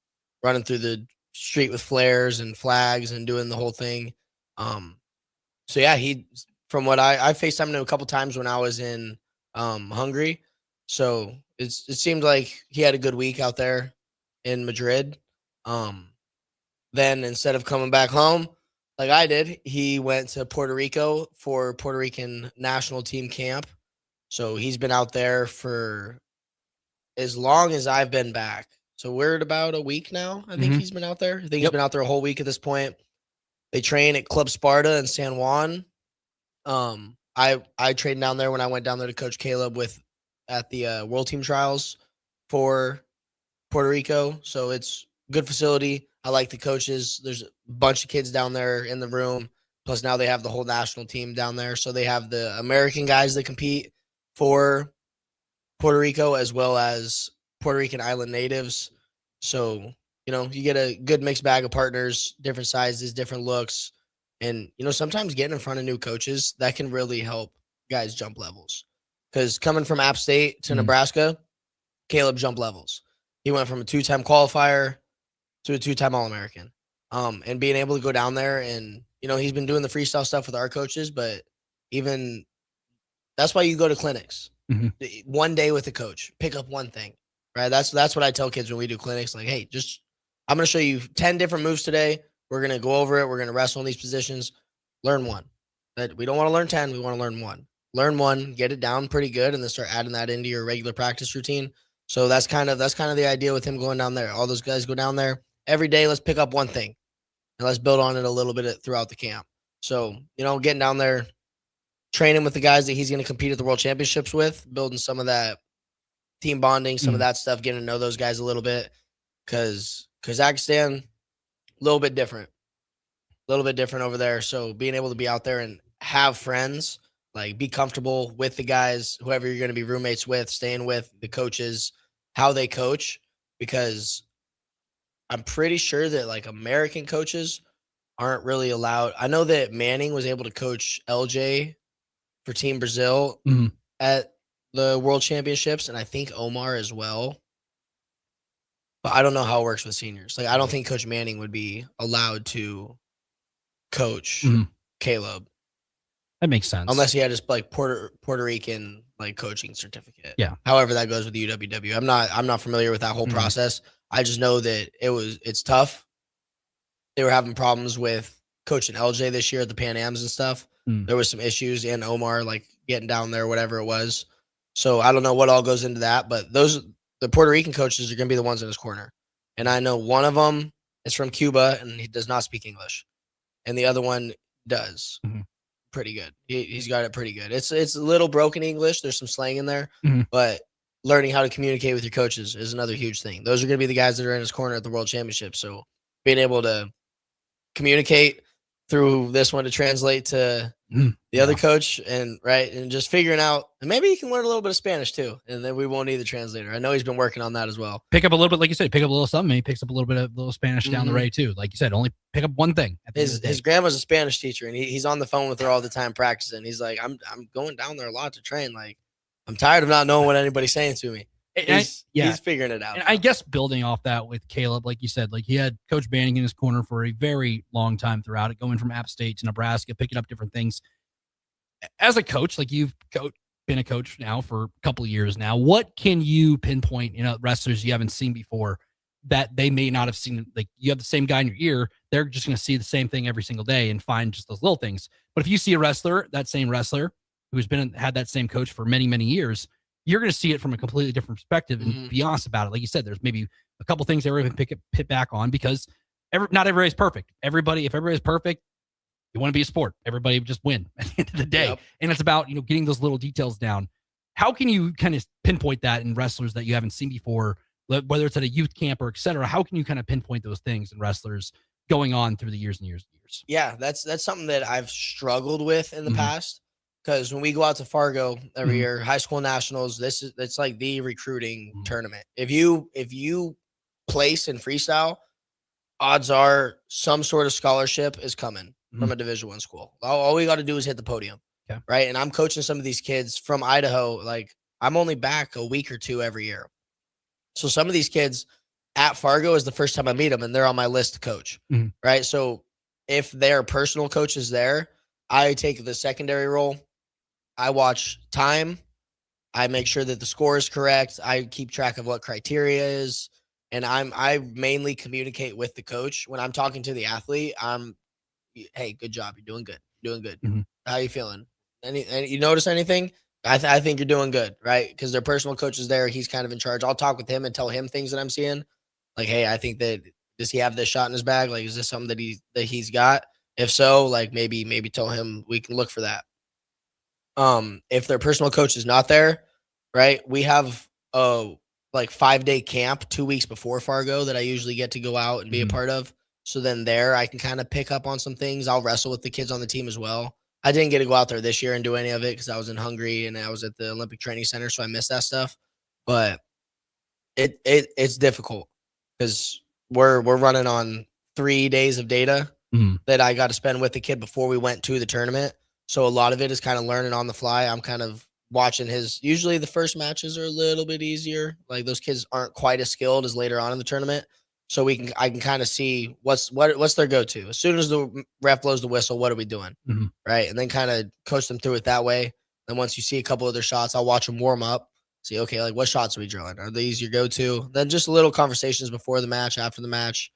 running through the street with flares and flags and doing the whole thing. So yeah, from what I FaceTimed him a couple times when I was in Hungary. So it seemed like he had a good week out there in Madrid. Then instead of coming back home like I did, he went to Puerto Rico for Puerto Rican national team camp. So he's been out there for as long as I've been back. So we're at about a week now. I think he's been out there. I think he's been out there a whole week at this point. They train at Club Sparta in San Juan. I trained down there when I went down there to coach Caleb at the World Team Trials for Puerto Rico. So it's a good facility. I like the coaches. There's a bunch of kids down there in the room. Plus now they have the whole national team down there. So they have the American guys that compete for Puerto Rico as well as Puerto Rican island natives. So, you get a good mixed bag of partners, different sizes, different looks. And, sometimes getting in front of new coaches, that can really help guys jump levels. Because coming from App State to Nebraska, Caleb jumped levels. He went from a 2-time qualifier to a 2-time All-American. And being able to go down there and, he's been doing the freestyle stuff with our coaches, but even that's why you go to clinics. One day with the coach, pick up one thing, right? That's what I tell kids when we do clinics. Like, hey, I'm going to show you 10 different moves today. We're going to go over it. We're going to wrestle in these positions. Learn one. But we don't want to learn 10. We want to learn one. Learn one, get it down pretty good, and then start adding that into your regular practice routine. So that's kind of the idea with him going down there. All those guys go down there every day. Let's pick up one thing, and let's build on it a little bit throughout the camp. So, getting down there, training with the guys that he's going to compete at the World Championships with, building some of that team bonding, some of that stuff, getting to know those guys a little bit. Because Kazakhstan, a little bit different over there. So being able to be out there and have friends, like be comfortable with the guys, whoever you're going to be roommates with, staying with, the coaches, how they coach, because I'm pretty sure that like American coaches aren't really allowed. I know that Manning was able to coach LJ for Team Brazil at the World Championships, and I think Omar as well. But I don't know how it works with seniors. Like, I don't think Coach Manning would be allowed to coach Caleb. That makes sense. Unless he had his like Puerto Rican like coaching certificate. Yeah. However that goes with the UWW. I'm not familiar with that whole process. I just know that it's tough. They were having problems with coaching LJ this year at the Pan Ams and stuff. There was some issues, and Omar like getting down there, whatever it was. So I don't know what all goes into that, but the Puerto Rican coaches are going to be the ones in his corner. And I know one of them is from Cuba and he does not speak English. And the other one does pretty good. He's got it pretty good. It's a little broken English. There's some slang in there, but learning how to communicate with your coaches is another huge thing. Those are going to be the guys that are in his corner at the World Championship. So being able to communicate through this one to translate to the other coach and just figuring out, and maybe he can learn a little bit of Spanish too, and then we won't need the translator. I know he's been working on that as well. Pick up a little bit, like you said, pick up a little something. He picks up a little Spanish down the way too. Like you said, only pick up one thing. His grandma's a Spanish teacher, and he's on the phone with her all the time practicing. He's like, I'm going down there a lot to train. Like, I'm tired of not knowing what anybody's saying to me. He's figuring it out. And I guess building off that with Caleb, like you said, like he had Coach Banning in his corner for a very long time throughout it, going from App State to Nebraska, picking up different things. As a coach, like you've been a coach now for a couple of years now, what can you pinpoint, wrestlers you haven't seen before that they may not have seen? Like you have the same guy in your ear, they're just going to see the same thing every single day and find just those little things. But if you see that same wrestler who's had that same coach for many, many years, you're going to see it from a completely different perspective and be honest about it. Like you said, there's maybe a couple things everybody can hit back on because not everybody's perfect. If everybody's perfect, You want to be a sport. Everybody just win at the end of the day. And it's about, getting those little details down. How can you kind of pinpoint that in wrestlers that you haven't seen before, whether it's at a youth camp or et cetera? How can you kind of pinpoint those things in wrestlers going on through the years and years and years? Yeah, that's something that I've struggled with in the past. Because when we go out to Fargo every year, high school nationals, it's like the recruiting tournament. If you place in freestyle, odds are some sort of scholarship is coming from a Division I school. All we got to do is hit the podium, right? And I'm coaching some of these kids from Idaho. Like, I'm only back a week or two every year, so some of these kids at Fargo is the first time I meet them, and they're on my list to coach, right? So if their personal coach is there, I take the secondary role. I watch time. I make sure that the score is correct. I keep track of what criteria is. And I mainly communicate with the coach. When I'm talking to the athlete, hey, good job. You're doing good. You're doing good. How you feeling? You notice anything? I think you're doing good, right? Because their personal coach is there. He's kind of in charge. I'll talk with him and tell him things that I'm seeing. Like, hey, I think that, does he have this shot in his bag? Like, is this something that he's got? If so, like, maybe tell him we can look for that. If their personal coach is not there, right? We have a 5-day camp 2 weeks before Fargo that I usually get to go out and be a part of. So then there I can kind of pick up on some things. I'll wrestle with the kids on the team as well. I didn't get to go out there this year and do any of it because I was in Hungary and I was at the Olympic Training Center, so I missed that stuff. But it's difficult because we're running on 3 days of data that I got to spend with the kid before we went to the tournament. So a lot of it is kind of learning on the fly. I'm kind of watching usually the first matches are a little bit easier. Like, those kids aren't quite as skilled as later on in the tournament. So I can kind of see what's their go-to. As soon as the ref blows the whistle, what are we doing? Right. And then kind of coach them through it that way. Then once you see a couple of their shots, I'll watch them warm up. See, okay, like, what shots are we drilling? Are these your go-to? Then just little conversations before the match, after the match.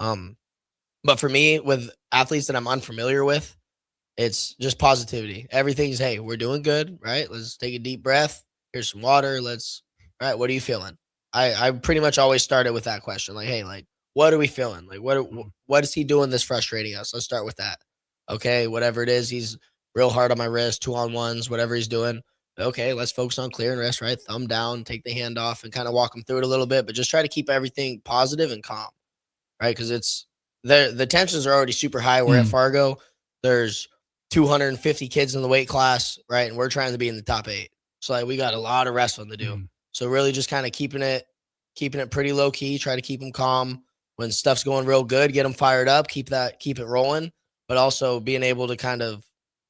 But for me, with athletes that I'm unfamiliar with, it's just positivity. Everything's, hey, we're doing good, right? Let's take a deep breath. Here's some water. All right, what are you feeling? I pretty much always started with that question. Like, hey, like, what are we feeling? Like, what is he doing that's frustrating us? Let's start with that. Okay, whatever it is, he's real hard on my wrist, 2-on-1s, whatever he's doing. Okay, let's focus on clearing wrist, right? Thumb down, take the hand off, and kind of walk him through it a little bit, but just try to keep everything positive and calm, right? Because the tensions are already super high. We're at Fargo. There's 250 kids in the weight class, right? And we're trying to be in the top 8. So, like, we got a lot of wrestling to do. So really just kind of keeping it pretty low key, try to keep them calm. When stuff's going real good, get them fired up, keep it rolling, but also being able to kind of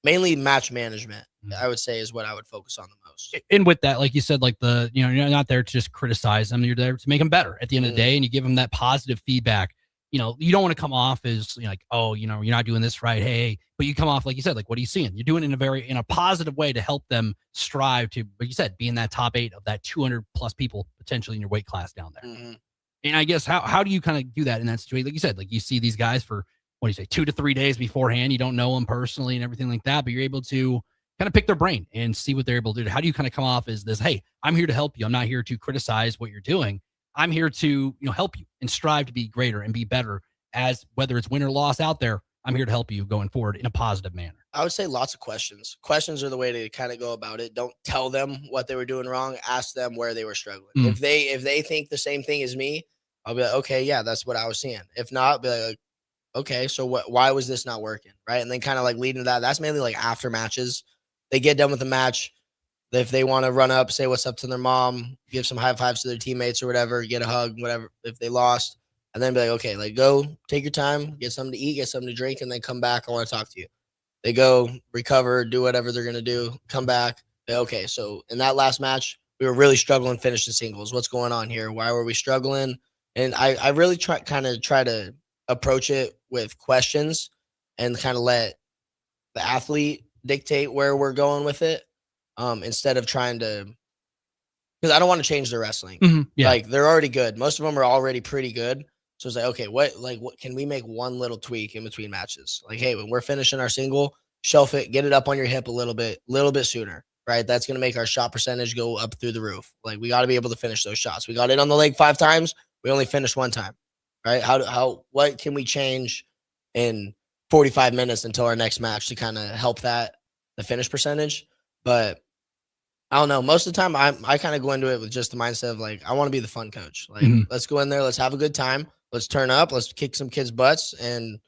mainly match management, I would say, is what I would focus on the most. And with that, like you said, like you're not there to just criticize them. You're there to make them better at the end of the day. And you give them that positive feedback. You don't want to come off as like, oh, you're not doing this right. Hey, but you come off, like you said, like, what are you seeing? You're doing it in a positive way to help them strive to, like you said, be in that top 8 of that 200 plus people potentially in your weight class down there. And I guess how do you kind of do that in that situation? Like you said, like, you see these guys for, 2 to 3 days beforehand. You don't know them personally and everything like that, but you're able to kind of pick their brain and see what they're able to do. How do you kind of come off as this, hey, I'm here to help you. I'm not here to criticize what you're doing. I'm here to, help you and strive to be greater and be better, as whether it's win or loss out there. I'm here to help you going forward in a positive manner. I would say lots of questions. Questions are the way to kind of go about it. Don't tell them what they were doing wrong. Ask them where they were struggling. If they think the same thing as me, I'll be like, okay, yeah, that's what I was seeing. If not, I'll be like, okay, so why was this not working? Right. And then kind of like leading to that. That's mainly like after matches. They get done with the match. If they want to run up, say what's up to their mom, give some high fives to their teammates or whatever, get a hug, whatever, if they lost, and then be like, okay, like, go take your time, get something to eat, get something to drink, and then come back. I want to talk to you. They go recover, do whatever they're going to do, come back. Okay, so in that last match, we were really struggling finishing singles. What's going on here? Why were we struggling? And I really try to approach it with questions and kind of let the athlete dictate where we're going with it, instead of trying to, because I don't want to change their wrestling. Like, they're already good. Most of them are already pretty good. So it's like, okay, what can we make one little tweak in between matches? Like, hey, when we're finishing our single, shelf it, get it up on your hip a little bit sooner, right? That's going to make our shot percentage go up through the roof. Like, we got to be able to finish those shots. We got it on the leg 5 times. We only finished 1 time, right? What can we change in 45 minutes until our next match to kind of help the finish percentage. But I don't know. Most of the time, I kind of go into it with just the mindset of like, I want to be the fun coach. Like, let's go in there, let's have a good time, let's turn up, let's kick some kids' butts, and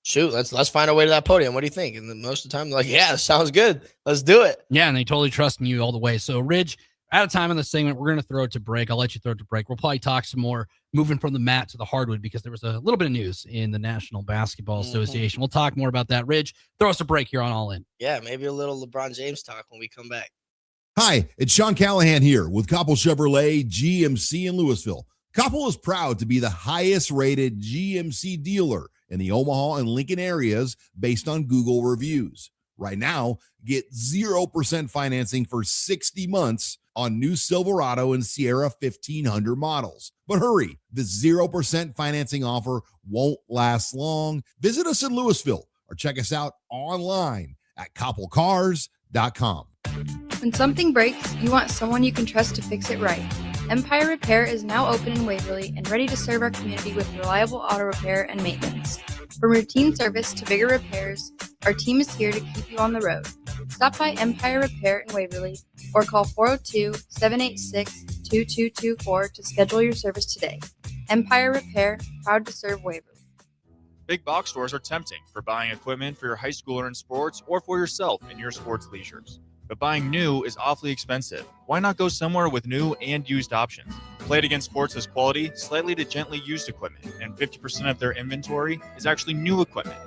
shoot, let's find our way to that podium. What do you think? And then most of the time, they're like, yeah, sounds good. Let's do it. Yeah, and they totally trust in you all the way. So, Ridge, out of time in this segment, we're going to throw it to break. I'll let you throw it to break. We'll probably talk some more moving from the mat to the hardwood because there was a little bit of news in the National Basketball Association. We'll talk more about that. Ridge, throw us a break here on All In. Yeah, maybe a little LeBron James talk when we come back. Hi, it's Sean Callahan here with Koppel Chevrolet GMC in Louisville. Koppel is proud to be the highest rated GMC dealer in the Omaha and Lincoln areas based on Google reviews. Right now, get 0% financing for 60 months on new Silverado and Sierra 1500 models. But hurry, the 0% financing offer won't last long. Visit us in Louisville or check us out online at koppelcars.com. When something breaks, you want someone you can trust to fix it right. Empire Repair is now open in Waverly and ready to serve our community with reliable auto repair and maintenance. From routine service to bigger repairs, our team is here to keep you on the road. Stop by Empire Repair in Waverly or call 402-786-2224 to schedule your service today. Empire Repair, proud to serve Waverly. Big box stores are tempting for buying equipment for your high schooler in sports or for yourself in your sports leisures. But buying new is awfully expensive. Why not go somewhere with new and used options? Play It Again Sports has quality, slightly to gently used equipment, and 50% of their inventory is actually new equipment.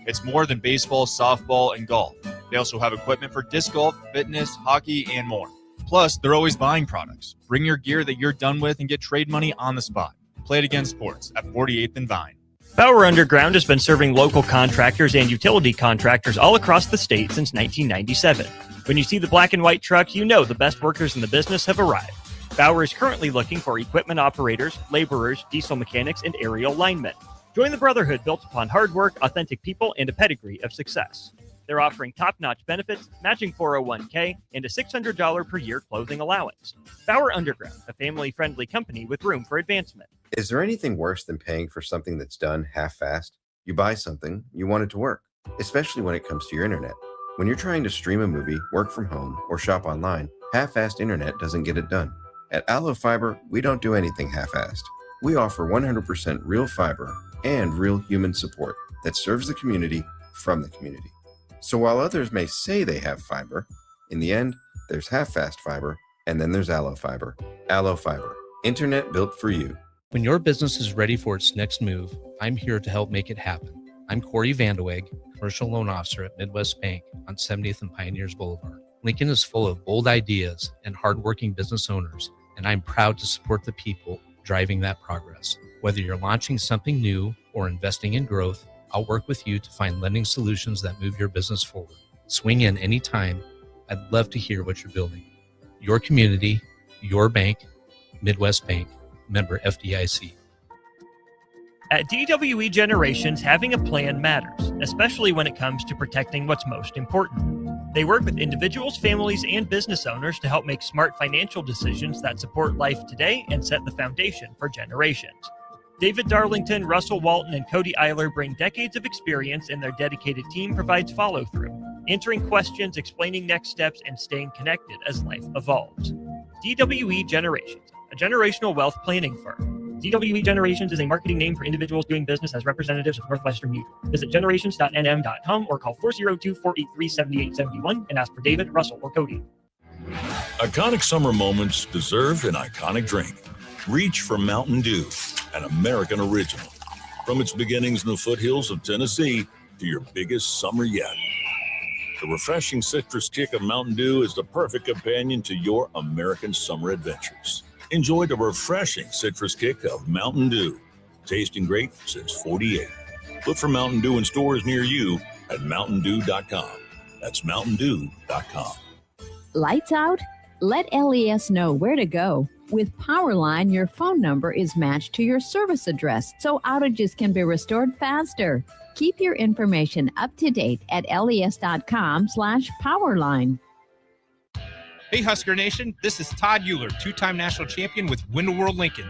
It's more than baseball, softball, and golf. They also have equipment for disc golf, fitness, hockey, and more. Plus, they're always buying products. Bring your gear that you're done with and get trade money on the spot. Play It Again Sports at 48th and Vine. Bauer Underground has been serving local contractors and utility contractors all across the state since 1997. When you see the black and white truck, you know the best workers in the business have arrived. Bauer is currently looking for equipment operators, laborers, diesel mechanics, and aerial linemen. Join the brotherhood built upon hard work, authentic people, and a pedigree of success. They're offering top-notch benefits, matching 401k, and a $600 per year clothing allowance. Bauer Underground, a family-friendly company with room for advancement. Is there anything worse than paying for something that's done half-assed? You buy something, you want it to work, especially when it comes to your internet. When you're trying to stream a movie, work from home, or shop online, half-assed internet doesn't get it done. At Allo Fiber, we don't do anything half-assed. We offer 100% real fiber and real human support that serves the community from the community. So while others may say they have fiber, in the end, there's half-fast fiber, and then there's Allo Fiber. Allo Fiber, internet built for you. When your business is ready for its next move, I'm here to help make it happen. I'm Corey Vandeweghe, Commercial Loan Officer at Midwest Bank on 70th and Pioneers Boulevard. Lincoln is full of bold ideas and hardworking business owners, and I'm proud to support the people driving that progress. Whether you're launching something new or investing in growth, I'll work with you to find lending solutions that move your business forward. Swing in anytime. I'd love to hear what you're building. Your community, your bank, Midwest Bank, member FDIC. At DWE Generations, having a plan matters, especially when it comes to protecting what's most important. They work with individuals, families, and business owners to help make smart financial decisions that support life today and set the foundation for generations. David Darlington, Russell Walton, and Cody Eiler bring decades of experience, and their dedicated team provides follow-through, answering questions, explaining next steps, and staying connected as life evolves. DWE Generations, a generational wealth planning firm. DWE Generations is a marketing name for individuals doing business as representatives of Northwestern Mutual. Visit generations.nm.com or call 402-483-7871 and ask for David, Russell, or Cody. Iconic summer moments deserve an iconic drink. Reach for Mountain Dew, an American original. From its beginnings in the foothills of Tennessee to your biggest summer yet. The refreshing citrus kick of Mountain Dew is the perfect companion to your American summer adventures. Enjoy the refreshing citrus kick of Mountain Dew. Tasting great since '48. Look for Mountain Dew in stores near you at mountaindew.com. That's mountaindew.com. Lights out? Let LES know where to go. With Powerline, your phone number is matched to your service address, so outages can be restored faster. Keep your information up to date at les.com/Powerline. Hey Husker Nation, this is Todd Euler, two-time national champion with Window World Lincoln.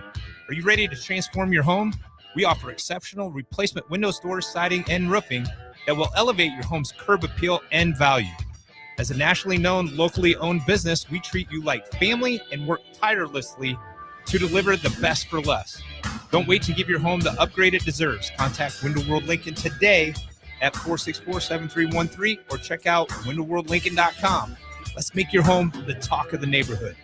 Are you ready to transform your home? We offer exceptional replacement windows, doors, siding, and roofing, that will elevate your home's curb appeal and value. As a nationally known, locally owned business, we treat you like family and work tirelessly to deliver the best for less. Don't wait to give your home the upgrade it deserves. Contact Window World Lincoln today at 464-7313 or check out windowworldlincoln.com. Let's make your home the talk of the neighborhood.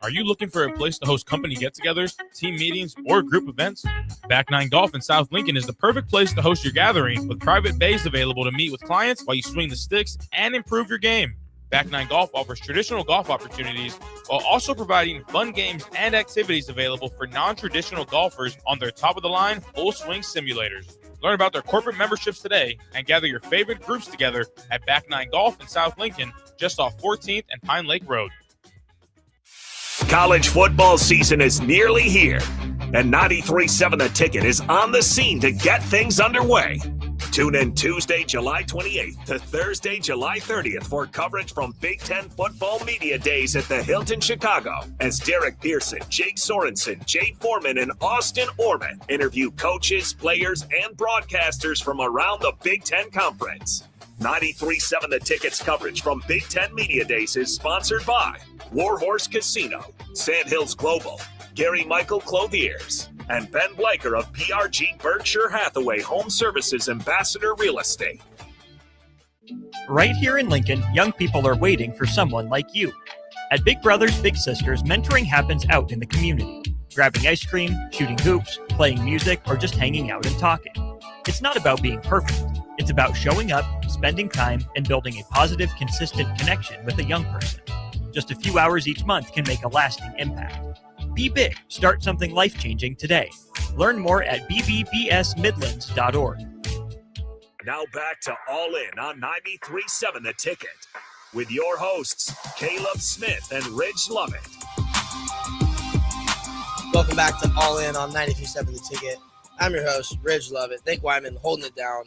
Are you looking for a place to host company get-togethers, team meetings, or group events? Back 9 Golf in South Lincoln is the perfect place to host your gathering, with private bays available to meet with clients while you swing the sticks and improve your game. Back 9 Golf offers traditional golf opportunities while also providing fun games and activities available for non-traditional golfers on their top-of-the-line full-swing simulators. Learn about their corporate memberships today and gather your favorite groups together at Back 9 Golf in South Lincoln, just off 14th and Pine Lake Road. College football season is nearly here, and 93.7 The Ticket is on the scene to get things underway. Tune in Tuesday, July 28th to Thursday, July 30th for coverage from Big Ten Football Media Days at the Hilton Chicago as Derek Pearson, Jake Sorensen, Jay Foreman, and Austin Orman interview coaches, players, and broadcasters from around the Big Ten Conference. 93.7 The Ticket's coverage from Big Ten Media Days is sponsored by Warhorse Casino, Sandhills Global, Gary Michael Clothiers, and Ben Blaker of PRG Berkshire Hathaway Home Services Ambassador Real Estate. Right here in Lincoln, young people are waiting for someone like you. At Big Brothers Big Sisters, mentoring happens out in the community. Grabbing ice cream, shooting hoops, playing music, or just hanging out and talking. It's not about being perfect. It's about showing up, spending time, and building a positive, consistent connection with a young person. Just a few hours each month can make a lasting impact. Be big. Start something life-changing today. Learn more at bbbsmidlands.org. Now back to All In on 93.7 The Ticket with your hosts, Caleb Smith and Ridge Lovett. Welcome back to All In on 93.7 The Ticket. I'm your host, Ridge Lovett. Nick Wyman holding it down.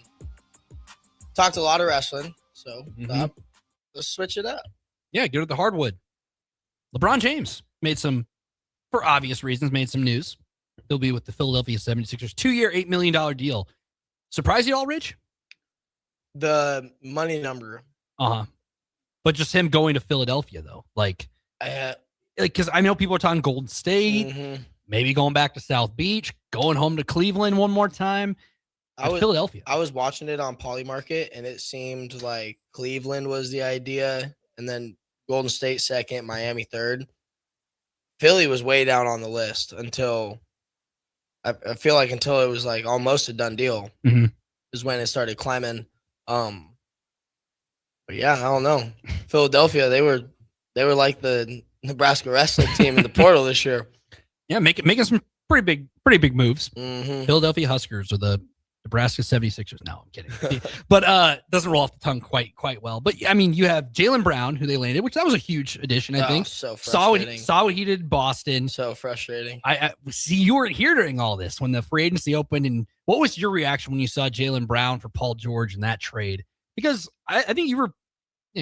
Talked a lot of wrestling, so let's switch it up. Yeah, go to the hardwood. LeBron James made some, for obvious reasons, made some news. He'll be with the Philadelphia 76ers. 2-year, $8 million deal. Surprise you all, Rich? The money number. But just him going to Philadelphia, though. Because I know people are talking Golden State, maybe going back to South Beach, going home to Cleveland one more time. Philadelphia. I was watching it on Polymarket, and it seemed like Cleveland was the idea, and then Golden State second, Miami third. Philly was way down on the list until I feel like until it was like almost a done deal is when it started climbing. But yeah, I don't know. Philadelphia, they were like the Nebraska wrestling team in the portal this year. Yeah, making some pretty big moves. Philadelphia Huskers are the Nebraska 76ers. No, I'm kidding. But doesn't roll off the tongue quite well. But I mean, you have Jaylen Brown, who they landed, which that was a huge addition, I think. So frustrating. Saw what he did in Boston. So frustrating. I see you weren't here during all this when the free agency opened. And what was your reaction when you saw Jaylen Brown for Paul George in that trade? Because I think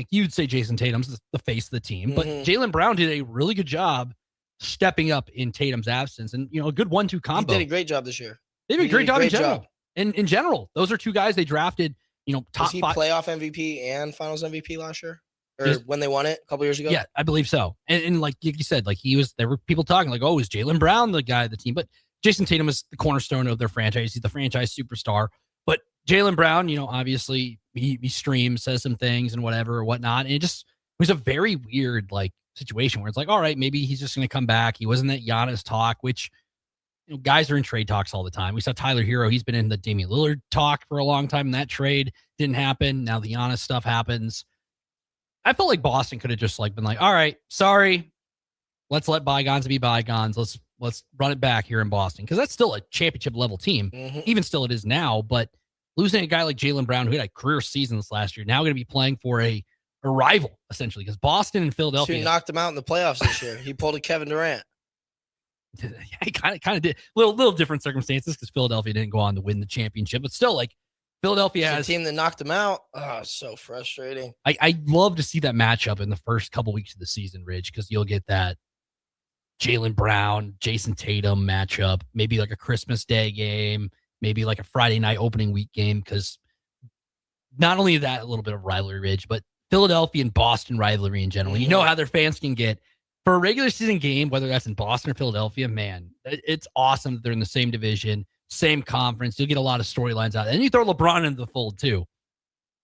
you'd say Jason Tatum's the face of the team, but Jaylen Brown did a really good job stepping up in Tatum's absence, and a good 1-2 combo. He did a great job this year. They did a great job in general. In general, those are two guys they drafted, top Was he 5. playoff MVP and finals MVP last year? Or when they won it a couple years ago? Yeah, I believe so. And like you said, like there were people talking like, oh, is Jaylen Brown the guy of the team? But Jason Tatum is the cornerstone of their franchise. He's the franchise superstar. But Jaylen Brown, obviously he streams, says some things and whatnot. And it was a very weird situation where it's like, all right, maybe he's just going to come back. He wasn't that Giannis talk, which guys are in trade talks all the time. We saw Tyler Hero. He's been in the Damian Lillard talk for a long time, and that trade didn't happen. Now the Giannis stuff happens. I felt like Boston could have just been like, all right, sorry, let's let bygones be bygones. Let's run it back here in Boston, because that's still a championship level team. Even still, it is now. But losing a guy like Jaylen Brown, who had a career season this last year, now going to be playing for a rival essentially, because Boston and Philadelphia. He knocked him out in the playoffs this year. He pulled a Kevin Durant. He kind of did. Little different circumstances, because Philadelphia didn't go on to win the championship, but still, Philadelphia has a team that knocked him out. Oh, so frustrating. I'd love to see that matchup in the first couple weeks of the season, Ridge, because you'll get that Jaylen Brown, Jason Tatum matchup, maybe like a Christmas Day game, maybe like a Friday night opening week game, because not only that, a little bit of rivalry, Ridge, but Philadelphia and Boston rivalry in general. You know how their fans can get. For a regular season game, whether that's in Boston or Philadelphia, man, it's awesome that they're in the same division, same conference. You'll get a lot of storylines out. And you throw LeBron into the fold, too.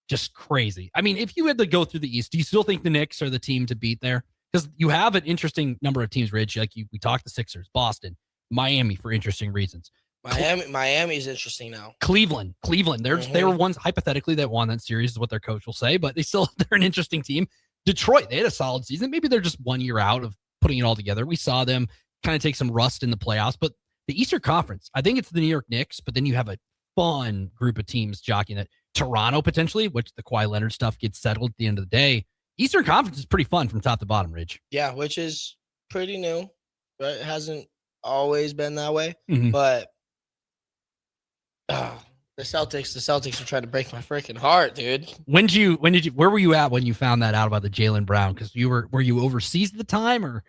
Just crazy. I mean, if you had to go through the East, do you still think the Knicks are the team to beat there? Because you have an interesting number of teams, Ridge. Like we talked the Sixers, Boston, Miami for interesting reasons. Miami's interesting now. Cleveland. They were ones hypothetically that won that series is what their coach will say, but they're an interesting team. Detroit, they had a solid season. Maybe they're just 1 year out of putting it all together. We saw them kind of take some rust in the playoffs, but the Eastern Conference, I think it's the New York Knicks, but then you have a fun group of teams jockeying it. Toronto, potentially, which the Kawhi Leonard stuff gets settled at the end of the day. Eastern Conference is pretty fun from top to bottom, Ridge. Yeah, which is pretty new, but it hasn't always been that way. Mhm. But the Celtics are trying to break my freaking heart, dude. Where were you at when you found that out about the Jaylen Brown? Because were you overseas at the time, or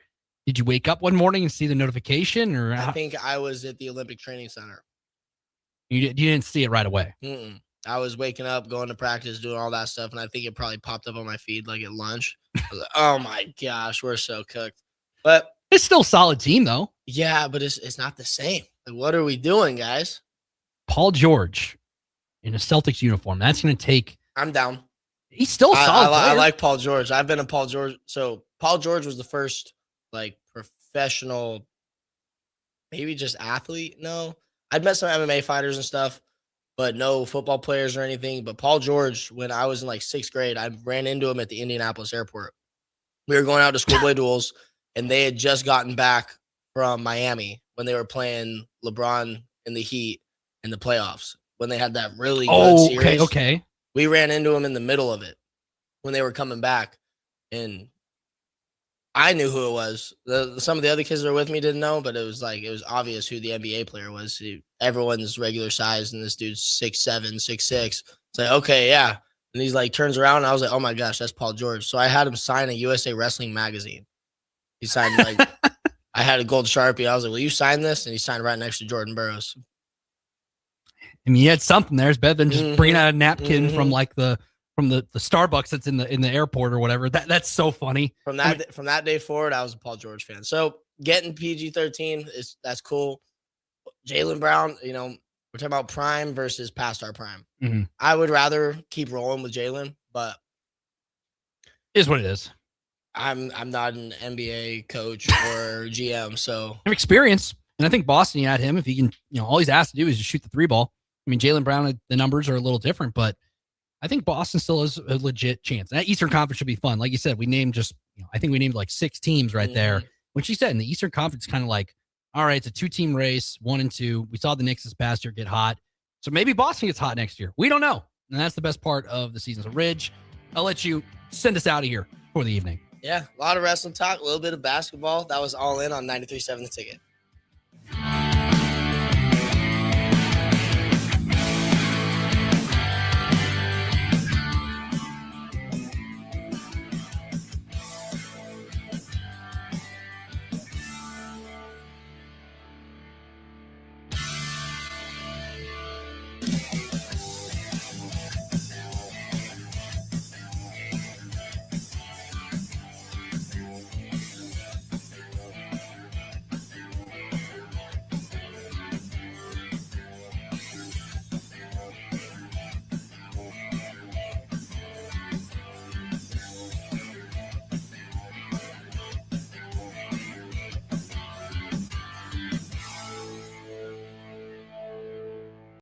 did you wake up one morning and see the notification? Or I think I was at the Olympic Training Center. You didn't see it right away. Mm-mm. I was waking up, going to practice, doing all that stuff, and I think it probably popped up on my feed like at lunch. I was like, oh my gosh, we're so cooked. But it's still a solid team, though. Yeah, but it's not the same. Like, what are we doing, guys? Paul George in a Celtics uniform. That's going to take. I'm down. He's still a solid. I like Paul George. I've been a Paul George. So Paul George was the first like professional, maybe just athlete. No, I'd met some MMA fighters and stuff, but no football players or anything. But Paul George, when I was in like 6th grade, I ran into him at the Indianapolis airport. We were going out to schoolboy duels, and they had just gotten back from Miami when they were playing LeBron in the Heat in the playoffs. When they had that really good series. Okay. We ran into him in the middle of it when they were coming back, and I knew who it was. Some of the other kids that were with me didn't know, but it was obvious who the NBA player was. Everyone's regular size, and this dude's 6'7", 6'6". It's like, okay, yeah. And he's like turns around, and I was like, oh my gosh, that's Paul George. So I had him sign a USA Wrestling magazine. He signed like I had a gold Sharpie. I was like, will you sign this? And he signed right next to Jordan Burroughs. I mean, you had something there. It's better than just bringing out a napkin from like the Starbucks that's in the airport or whatever. That's so funny. From that day forward, I was a Paul George fan. So getting PG-13 that's cool. Jaylen Brown, we're talking about prime versus past our prime. Mhm. I would rather keep rolling with Jaylen, but It is what it is. I'm not an NBA coach or GM, so Have experience, and I think Boston, you had him. If he can, all he's asked to do is just shoot the 3 ball. I mean, Jaylen Brown, the numbers are a little different, but I think Boston still has a legit chance. That Eastern Conference should be fun. Like you said, we named I think we named like 6 teams right there. Which you said in the Eastern Conference, kind of like, all right, it's a 2-team race, 1 and 2. We saw the Knicks this past year get hot. So maybe Boston gets hot next year. We don't know. And that's the best part of the season. So Ridge, I'll let you send us out of here for the evening. yeah, a lot of wrestling talk, a little bit of basketball. That was all in on 93.7 The Ticket.